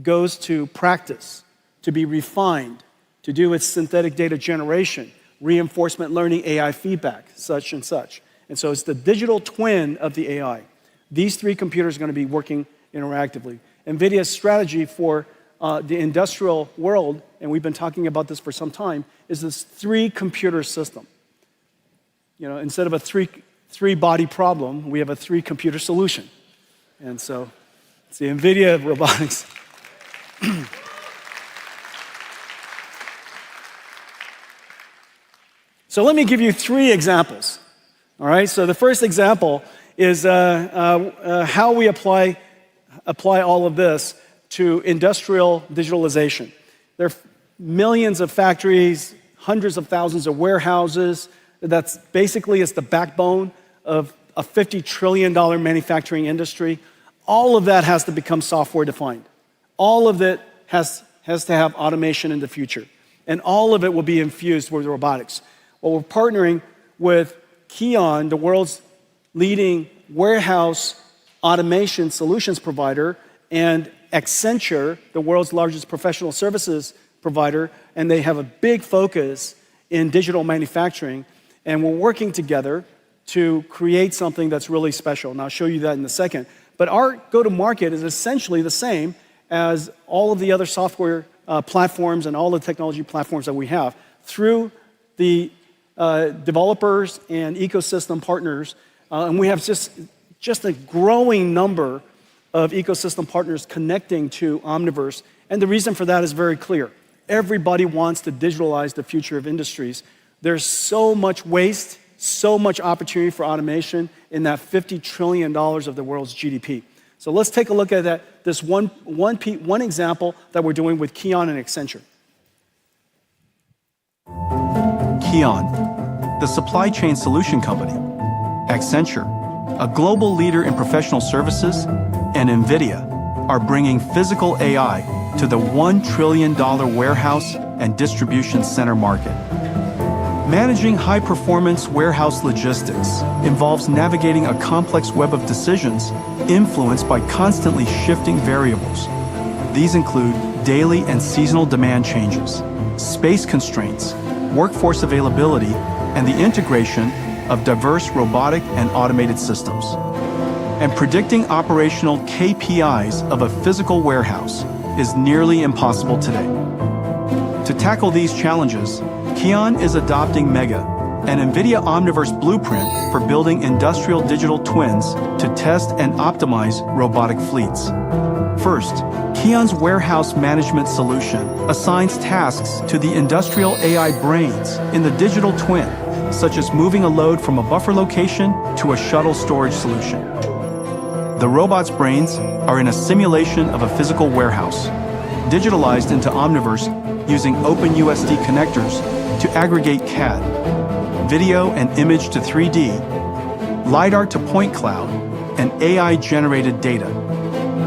Speaker 8: goes to practice, to be refined, to do its synthetic data generation, reinforcement learning, AI feedback, such and such. And so it's the digital twin of the AI. These 3 computers are going to be working interactively. NVIDIA's strategy for the industrial world, and we've been talking about this for some time, is this 3-computer system. Instead of a three-body problem, we have a 3-computer solution. And so it's the NVIDIA of robotics. So let me give you 3 examples. All right, so the first example is how we apply all of this to industrial digitalization. There are millions of factories, hundreds of thousands of warehouses. That's basically it's the backbone of a $50 trillion manufacturing industry. All of that has to become software defined. All of it has to have automation in the future. And all of it will be infused with robotics. Well, we're partnering with Kion, the world's leading warehouse automation solutions provider, and Accenture, the world's largest professional services provider, and they have a big focus in digital manufacturing, and we're working together to create something that's really special, and I'll show you that in a second. But our go-to-market is essentially the same as all of the other software platforms and all the technology platforms that we have. Through the developers and ecosystem partners, and we have just a growing number of ecosystem partners connecting to Omniverse, and the reason for that is very clear. Everybody wants to digitalize the future of industries. There's so much waste, so much opportunity for automation in that $50 trillion of the world's GDP. So let's take a look at that. This one example that we're doing with Kion and Accenture.
Speaker 9: Kion, the supply chain solution company, Accenture, a global leader in professional services, and Nvidia are bringing physical AI to the $1 trillion warehouse and distribution center market. Managing high-performance warehouse logistics involves navigating a complex web of decisions influenced by constantly shifting variables. These include daily and seasonal demand changes, space constraints, workforce availability, and the integration of diverse robotic and automated systems. And predicting operational KPIs of a physical warehouse is nearly impossible today. To tackle these challenges, Kion is adopting Mega, an NVIDIA Omniverse blueprint for building industrial digital twins to test and optimize robotic fleets. First, Kion's warehouse management solution assigns tasks to the industrial AI brains in the digital twin, such as moving a load from a buffer location to a shuttle storage solution. The robot's brains are in a simulation of a physical warehouse, digitalized into Omniverse using OpenUSD connectors to aggregate CAD, video and image to 3D, LiDAR to point cloud, and AI-generated data.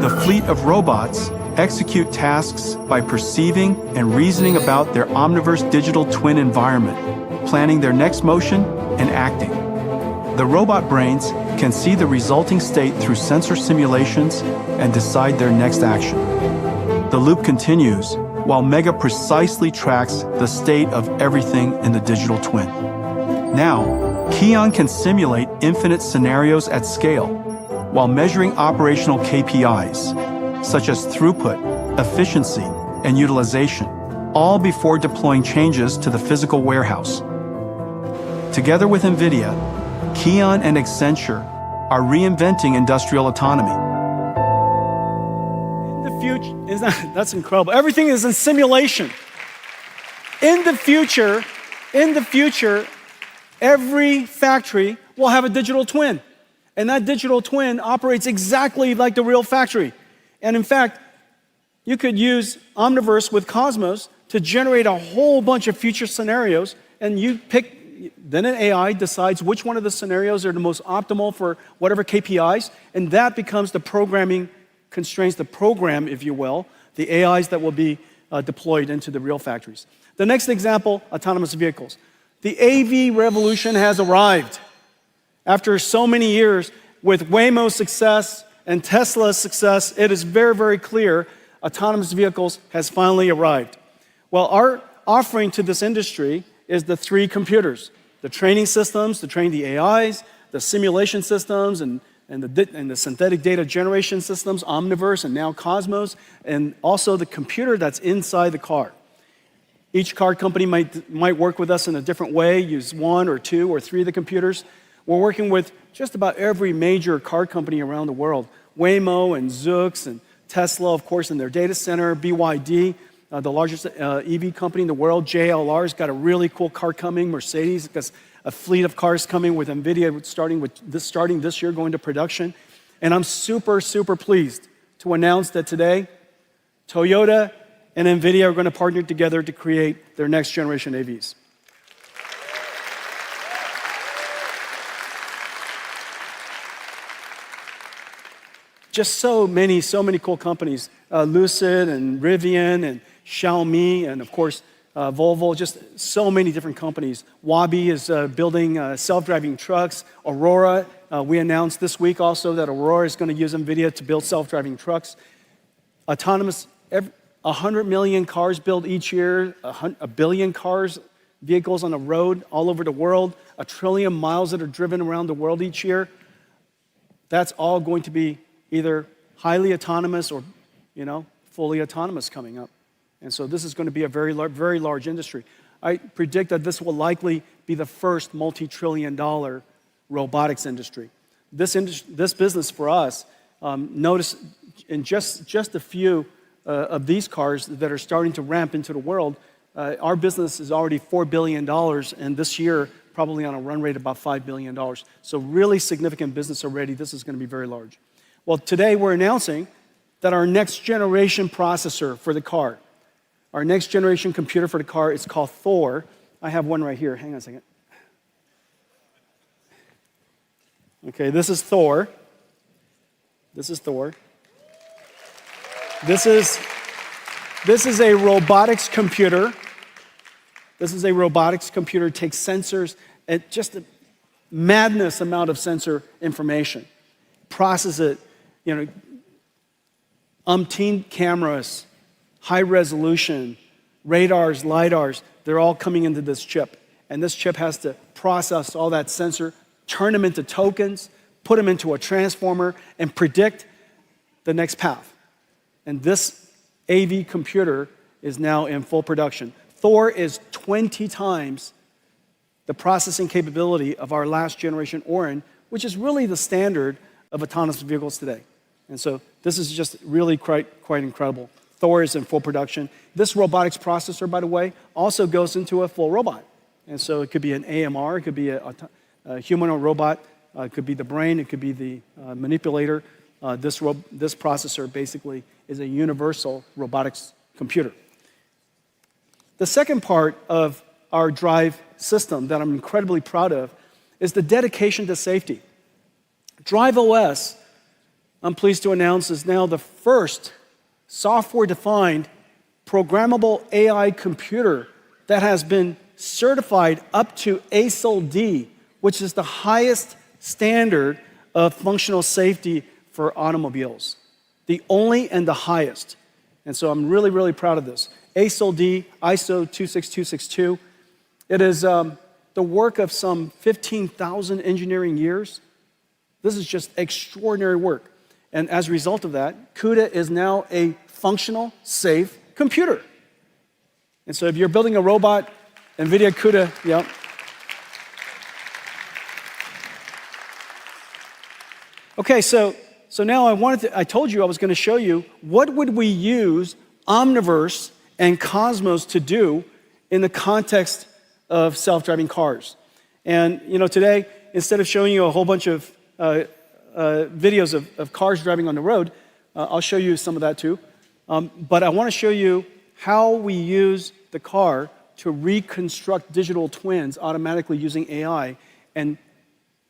Speaker 9: The fleet of robots execute tasks by perceiving and reasoning about their Omniverse digital twin environment, planning their next motion and acting. The robot brains can see the resulting state through sensor simulations and decide their next action. The loop continues while Mega precisely tracks the state of everything in the digital twin. Now, Keon can simulate infinite scenarios at scale while measuring operational KPIs, such as throughput, efficiency, and utilization, all before deploying changes to the physical warehouse. Together with Nvidia, Keon and Accenture are reinventing industrial autonomy.
Speaker 8: In the future, that's incredible. Everything is in simulation. In the future, every factory will have a digital twin. And that digital twin operates exactly like the real factory. And in fact, you could use Omniverse with Cosmos to generate a whole bunch of future scenarios, and you pick, then an AI decides which one of the scenarios are the most optimal for whatever KPIs, and that becomes the programming constraints, the program, if you will, the AIs that will be deployed into the real factories. The next example, autonomous vehicles. The AV revolution has arrived. After so many years, with Waymo's success and Tesla's success, it is very, very clear autonomous vehicles has finally arrived. Well, our offering to this industry is the three computers: the training systems to train the AIs, the simulation systems, and the synthetic data generation systems, Omniverse and now Cosmos, and also the computer that's inside the car. Each car company might work with us in a different way, use one or two or three of the computers. We're working with just about every major car company around the world: Waymo and Zoox and Tesla, of course, in their data center, BYD, the largest EV company in the world. JLR's got a really cool car coming. Mercedes has a fleet of cars coming with Nvidia starting this year, going to production. And I'm super, super pleased to announce that today, Toyota and Nvidia are going to partner together to create their next generation AVs. Just so many cool companies, Lucid and Rivian and Xiaomi and of course Volvo, just so many different companies. Wabi is building self-driving trucks. Aurora, we announced this week also that Aurora is going to use NVIDIA to build self-driving trucks. Autonomous, 100 million cars built each year, a billion vehicles on the road all over the world, 1 trillion miles that are driven around the world each year. That's all going to be either highly autonomous or, fully autonomous coming up. And so this is going to be a very large industry. I predict that this will likely be the first multi-trillion-dollar robotics industry. This business for us, notice in just a few of these cars that are starting to ramp into the world, our business is already $4 billion, and this year probably on a run rate of about $5 billion. So really significant business already. This is going to be very large. Well, today we're announcing that our next generation processor for the car, our next generation computer for the car, is called Thor. I have one right here. Hang on a second. Okay, this is Thor. This is Thor. This is a robotics computer. This is a robotics computer. It takes sensors and just a madness amount of sensor information, process it, umpteen cameras, high resolution, radars, lidars, they're all coming into this chip. And this chip has to process all that sensor, turn them into tokens, put them into a transformer, and predict the next path. And this AV computer is now in full production. Thor is 20 times the processing capability of our last generation Orin, which is really the standard of autonomous vehicles today. And so this is just really quite incredible. Thor is in full production. This robotics processor, by the way, also goes into a full robot. And so it could be an AMR, it could be a humanoid robot, it could be the brain, it could be the manipulator. This processor basically is a universal robotics computer. The second part of our drive system that I'm incredibly proud of is the dedication to safety. Drive OS, I'm pleased to announce, is now the first software-defined programmable AI computer that has been certified up to ASIL D, which is the highest standard of functional safety for automobiles. The only and the highest. And so I'm really, really proud of this. ASIL-D, ISO 26262. It is the work of some 15,000 engineering years. This is just extraordinary work. And as a result of that, CUDA is now a functional, safe computer. And so if you're building a robot, NVIDIA CUDA, yeah. Okay, so now I told you I was going to show you what would we use Omniverse and Cosmos to do in the context of self-driving cars. And today, instead of showing you a whole bunch of videos of cars driving on the road, I'll show you some of that too. But I want to show you how we use the car to reconstruct digital twins automatically using AI and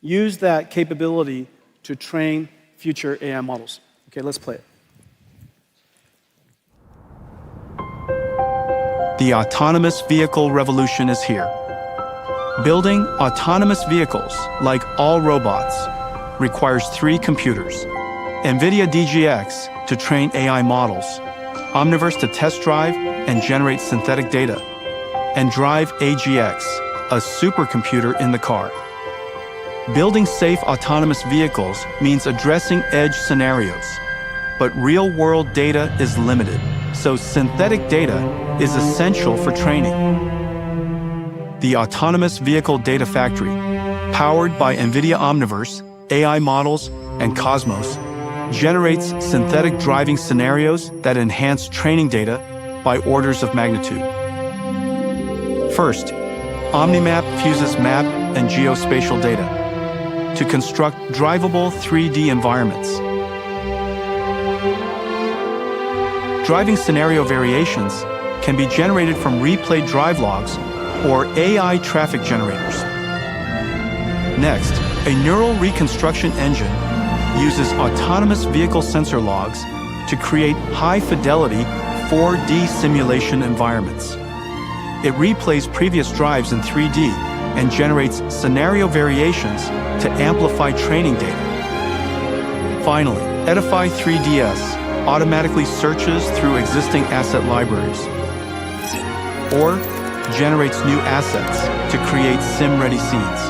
Speaker 8: use that capability to train future AI models. Okay, let's play it.
Speaker 9: The autonomous vehicle revolution is here. Building autonomous vehicles, like all robots, requires 3 computers. Nvidia DGX to train AI models, Omniverse to test drive and generate synthetic data, and Drive AGX, a supercomputer in the car. Building safe autonomous vehicles means addressing edge scenarios, but real-world data is limited, so synthetic data is essential for training. The Autonomous Vehicle Data Factory, powered by NVIDIA Omniverse, AI models, and Cosmos, generates synthetic driving scenarios that enhance training data by orders of magnitude. First, OmniMap fuses map and geospatial data to construct drivable 3D environments. Driving scenario variations can be generated from replayed drive logs or AI traffic generators. Next, a neural reconstruction engine uses autonomous vehicle sensor logs to create high-fidelity 4D simulation environments. It replays previous drives in 3D and generates scenario variations to amplify training data. Finally, Edify 3DS automatically searches through existing asset libraries or generates new assets to create sim-ready scenes.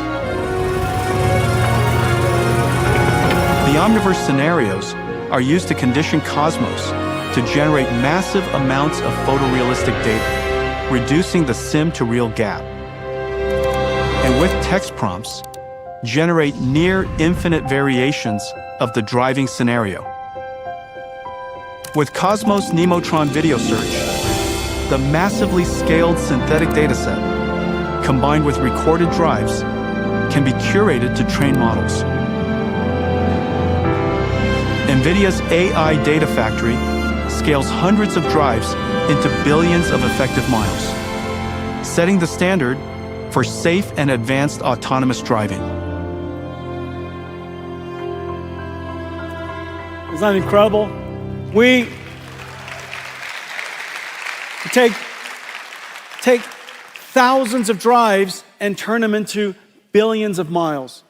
Speaker 9: The Omniverse scenarios are used to condition Cosmos to generate massive amounts of photorealistic data, reducing the sim-to-real gap. And with text prompts, generate near-infinite variations of the driving scenario. With Cosmos Neotron Video Search, the massively scaled synthetic dataset, combined with recorded drives, can be curated to train models. NVIDIA's AI Data Factory scales hundreds of drives into billions of effective miles, setting the standard for safe and advanced autonomous driving.
Speaker 8: Isn't that incredible? We take thousands of drives and turn them into billions of miles.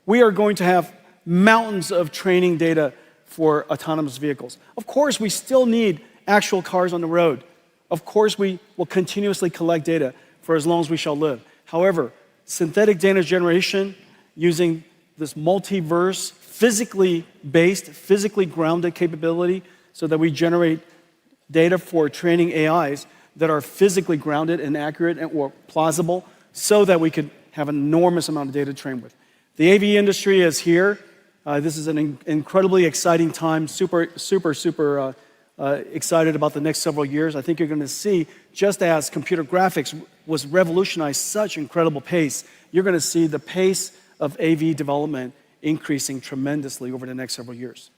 Speaker 8: We are going to have mountains of training data for autonomous vehicles. Of course, we still need actual cars on the road. Of course, we will continuously collect data for as long as we shall live. However, synthetic data generation using this multiverse, physically based, physically grounded capability so that we generate data for training AIs that are physically grounded and accurate or plausible so that we could have an enormous amount of data to train with. The AV industry is here. This is an incredibly exciting time, super excited about the next several years. I think you're going to see, just as computer graphics was revolutionized such incredible pace, you're going to see the pace of AV development increasing tremendously over the next several years.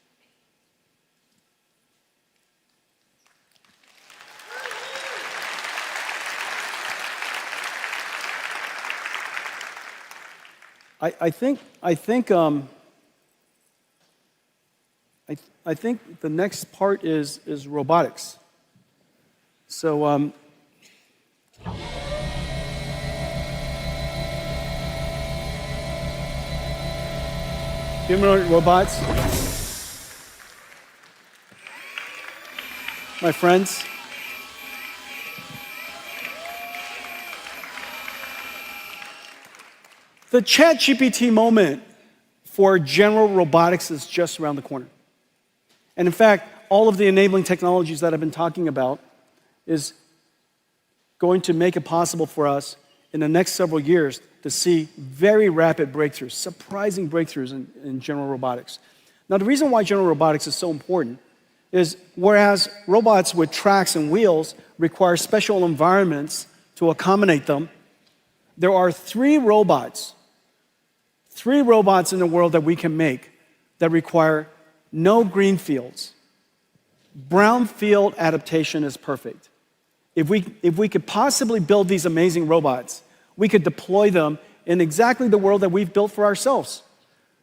Speaker 8: I think the next part is robotics. So Humanoid robots. My friends, the ChatGPT moment for general robotics is just around the corner. And in fact, all of the enabling technologies that I've been talking about is going to make it possible for us in the next several years to see very rapid breakthroughs, surprising breakthroughs in general robotics. Now, the reason why general robotics is so important is whereas robots with tracks and wheels require special environments to accommodate them, there are three robots in the world that we can make that require no green fields. Brownfield adaptation is perfect. If we could possibly build these amazing robots, we could deploy them in exactly the world that we've built for ourselves.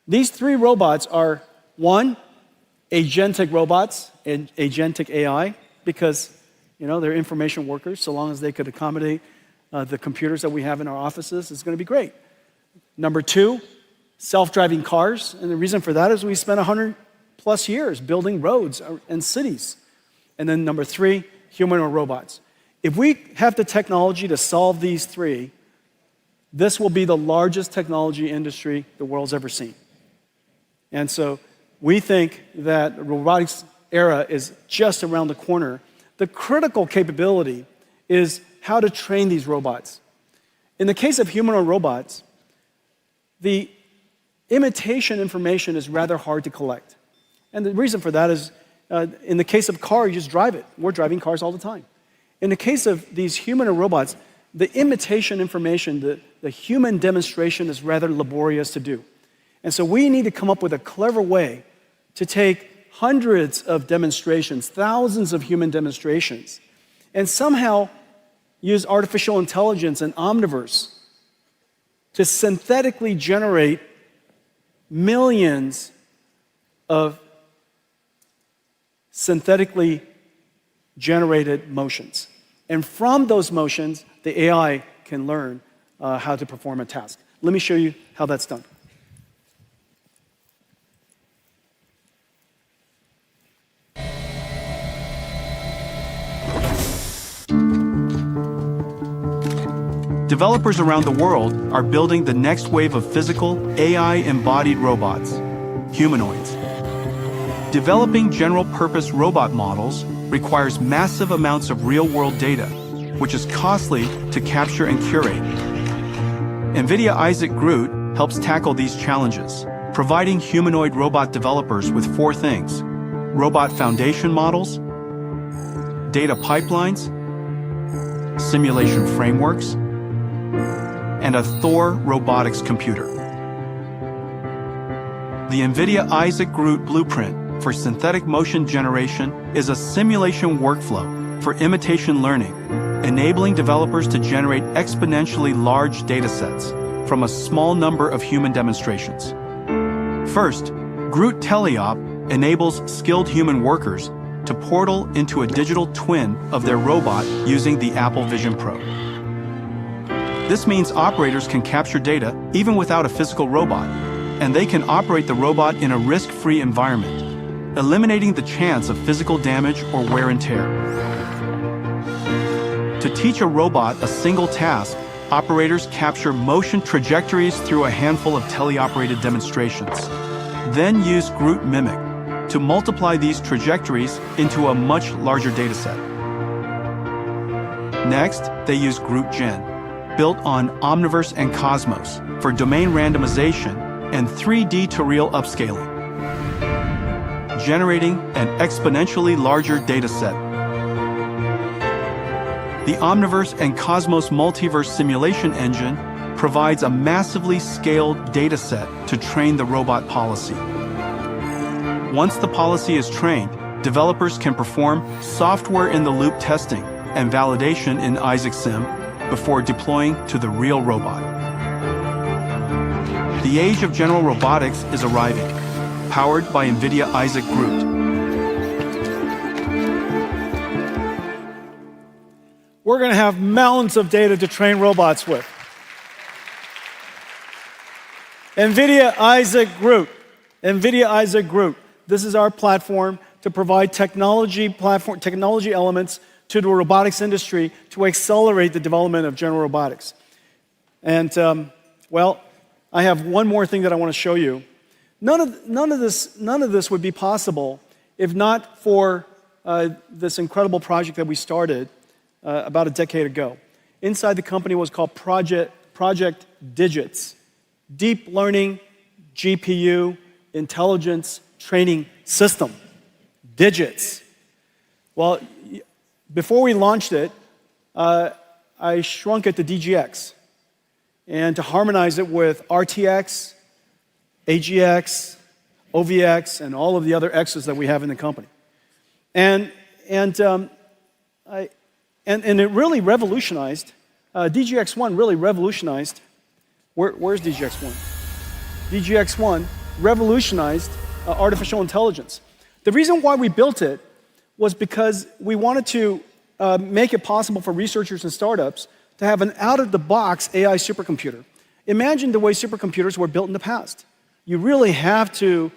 Speaker 8: These three robots are, one, agentic robots, and agentic AI, because they're information workers. So long as they could accommodate the computers that we have in our offices, it's going to be great. Number two, self-driving cars. And the reason for that is we spent 100 plus years building roads and cities. And then number three, humanoid robots. If we have the technology to solve these three, this will be the largest technology industry the world's ever seen. And so we think that the robotics era is just around the corner. The critical capability is how to train these robots. In the case of humanoid robots, the imitation information is rather hard to collect. And the reason for that is, in the case of car, you just drive it. We're driving cars all the time. In the case of these humanoid robots, the imitation information, the human demonstration is rather laborious to do. And so we need to come up with a clever way to take hundreds of demonstrations, thousands of human demonstrations, and somehow use artificial intelligence and Omniverse to synthetically generate millions of synthetically generated motions. And from those motions, the AI can learn how to perform a task. Let me show you how that's done.
Speaker 9: Developers around the world are building the next wave of physical, AI-embodied robots, humanoids. Developing general-purpose robot models requires massive amounts of real-world data, which is costly to capture and curate. Nvidia Isaac GR00T helps tackle these challenges, providing humanoid robot developers with four things: robot foundation models, data pipelines, simulation frameworks, and a Thor robotics computer. The Nvidia Isaac GR00T blueprint for synthetic motion generation is a simulation workflow for imitation learning, enabling developers to generate exponentially large datasets from a small number of human demonstrations. First, GR00T Teleop enables skilled human workers to portal into a digital twin of their robot using the Apple Vision Pro. This means operators can capture data even without a physical robot, and they can operate the robot in a risk-free environment, eliminating the chance of physical damage or wear and tear. To teach a robot a single task, operators capture motion trajectories through a handful of teleoperated demonstrations, then use GR00T Mimic to multiply these trajectories into a much larger dataset. Next, they use GR00T Gen, built on Omniverse and Cosmos for domain randomization and 3D to real upscaling, generating an exponentially larger dataset. The Omniverse and Cosmos Multiverse Simulation Engine provides a massively scaled dataset to train the robot policy. Once the policy is trained, developers can perform software-in-the-loop testing and validation in Isaac Sim before deploying to the real robot. The age of general robotics is arriving, powered by Nvidia Isaac GR00T.
Speaker 8: We're going to have mountains of data to train robots with. Nvidia Isaac GR00T. NVIDIA Isaac Group. This is our platform to provide technology elements to the robotics industry to accelerate the development of general robotics. And, I have one more thing that I want to show you. None of this would be possible if not for this incredible project that we started about a decade ago. Inside the company was called Project Digits, Deep Learning GPU Intelligence Training System. Digits. Well, before we launched it, I shrunk it to DGX and to harmonize it with RTX, AGX, OVX, and all of the other X's that we have in the company. And it really revolutionized, DGX1 really revolutionized, where's DGX1? DGX1 revolutionized artificial intelligence. The reason why we built it was because we wanted to make it possible for researchers and startups to have an out-of-the-box AI supercomputer. Imagine the way supercomputers were built in the past. You really have to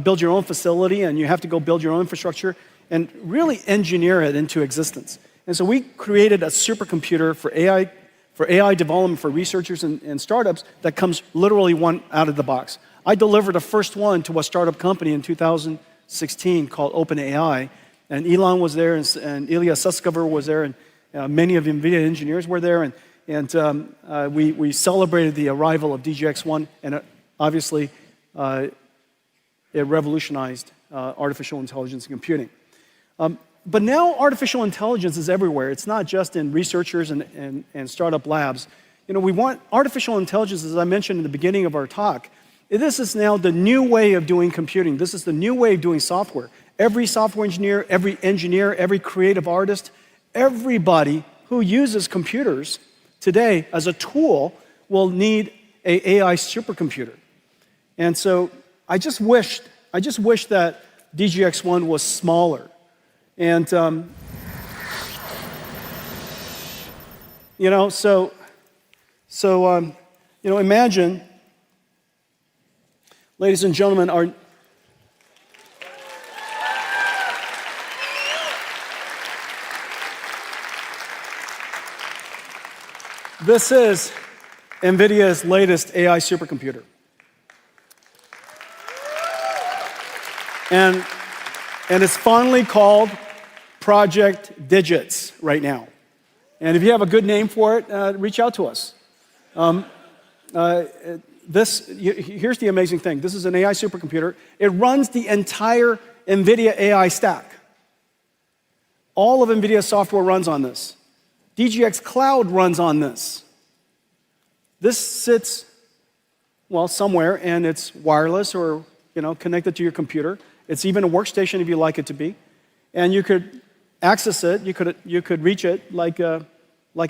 Speaker 8: build your own facility, and you have to go build your own infrastructure and really engineer it into existence. And so we created a supercomputer for AI development for researchers and startups that comes literally one out of the box. I delivered the first one to a startup company in 2016 called OpenAI, and Elon was there, and Ilya Sutskever was there, and many of NVIDIA engineers were there, and we celebrated the arrival of DGX1, and obviously it revolutionized artificial intelligence and computing. But now artificial intelligence is everywhere. It's not just in researchers and startup labs. You know, we want artificial intelligence, as I mentioned in the beginning of our talk. This is now the new way of doing computing. This is the new way of doing software. Every software engineer, every creative artist, everybody who uses computers today as a tool will need an AI supercomputer. And so I just wish that DGX1 was smaller. And, imagine, ladies and gentlemen, this is NVIDIA's latest AI supercomputer. And it's finally called Project Digits right now. And if you have a good name for it, reach out to us. Here's the amazing thing. This is an AI supercomputer. It runs the entire NVIDIA AI stack. All of NVIDIA's software runs on this. DGX Cloud runs on this. This sits, somewhere, and it's wireless or, connected to your computer. It's even a workstation if you like it to be. And you could access it, you could reach it like a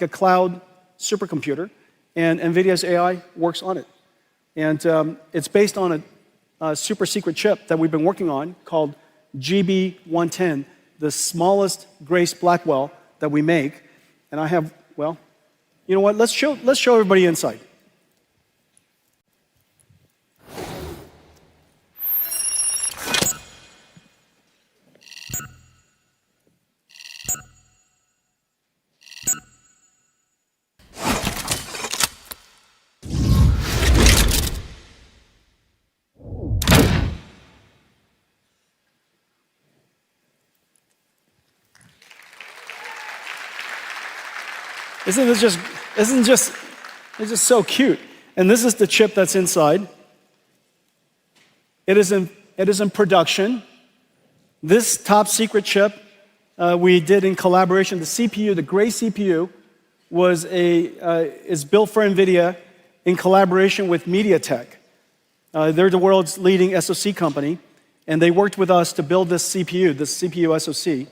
Speaker 8: cloud supercomputer, and NVIDIA's AI works on it. And it's based on a super secret chip that we've been working on called GB110, the smallest Grace Blackwell that we make. And I have, you know what? Let's show everybody inside. It's just so cute. And this is the chip that's inside. It is in production. This top secret chip we did in collaboration. The CPU, the Grace CPU, is built for NVIDIA in collaboration with MediaTek. They're the world's leading SoC company, and they worked with us to build this CPU SoC,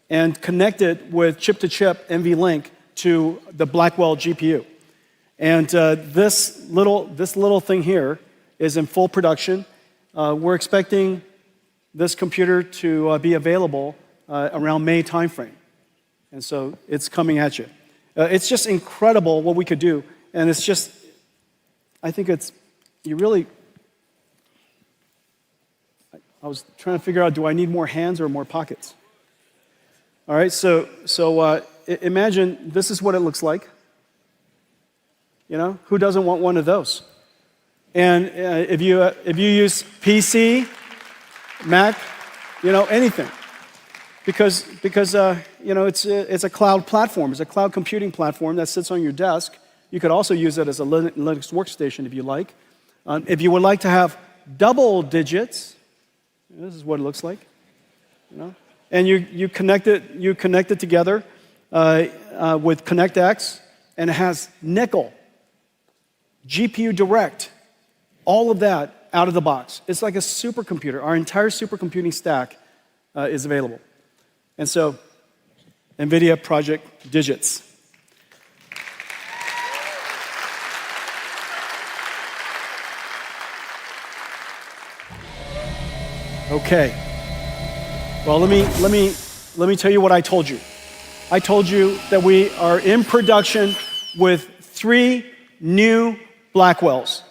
Speaker 8: and connect it with chip-to-chip NVLink to the Blackwell GPU. And this little thing here is in full production. We're expecting this computer to be available around May timeframe. And so it's coming at you. It's just incredible what we could do. And it's just, I think I was trying to figure out, do I need more hands or more pockets? All right, so imagine this is what it looks like. You know, who doesn't want one of those? And if you use PC, Mac, you know, anything, because you know, it's a cloud platform. It's a cloud computing platform that sits on your desk. You could also use it as a Linux workstation if you like. If you would like to have double digits, this is what it looks like. You know, and you connect it together with ConnectX, and it has nickel, GPU Direct, all of that out of the box. It's like a supercomputer. Our entire supercomputing stack is available. And so, NVIDIA Project Digits. Okay. Well, let me tell you what I told you. I told you that we are in production with 3 new Blackwells.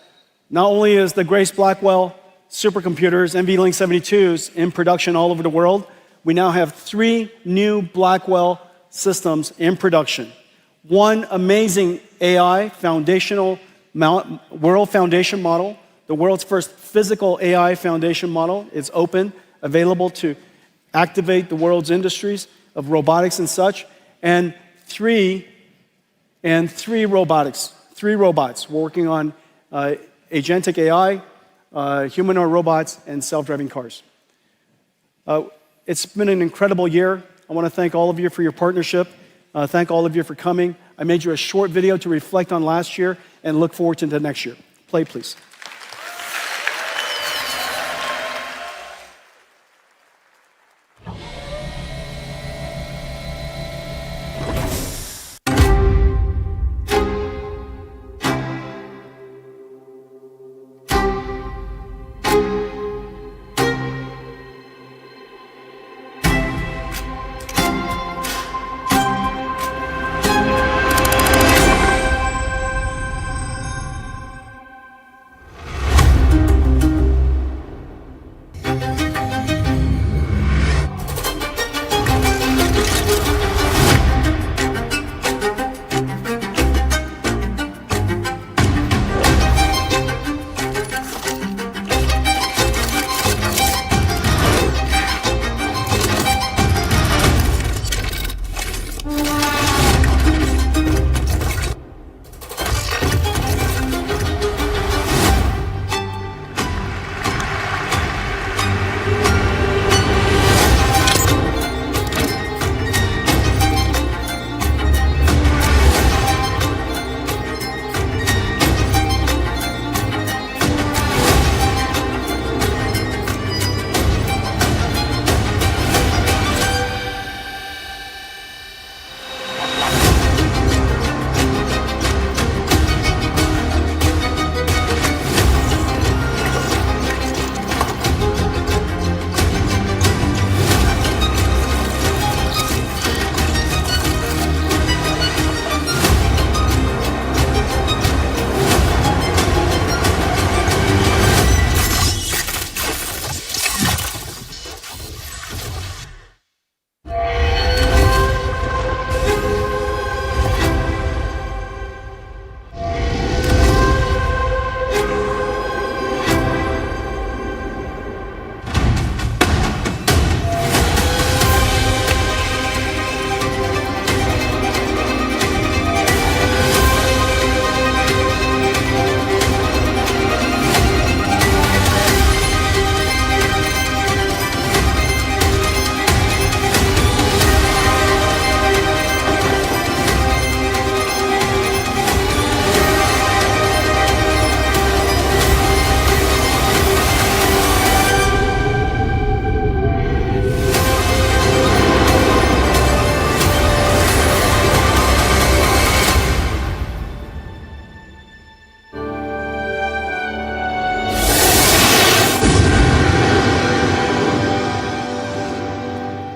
Speaker 8: Not only is the Grace Blackwell supercomputers, NVLink 72s, in production all over the world, we now have 3 new Blackwell systems in production. One amazing AI foundational world foundation model, the world's first physical AI foundation model. It's open, available to activate the world's industries of robotics and such. And three robots. We're working on Agentic AI, humanoid robots, and self-driving cars. It's been an incredible year. I want to thank all of you for your partnership. Thank all of you for coming. I made you a short video to reflect on last year and look forward to the next year. Play, please.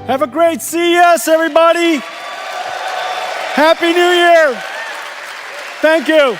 Speaker 8: Have a great CES, everybody. Happy New Year. Thank you.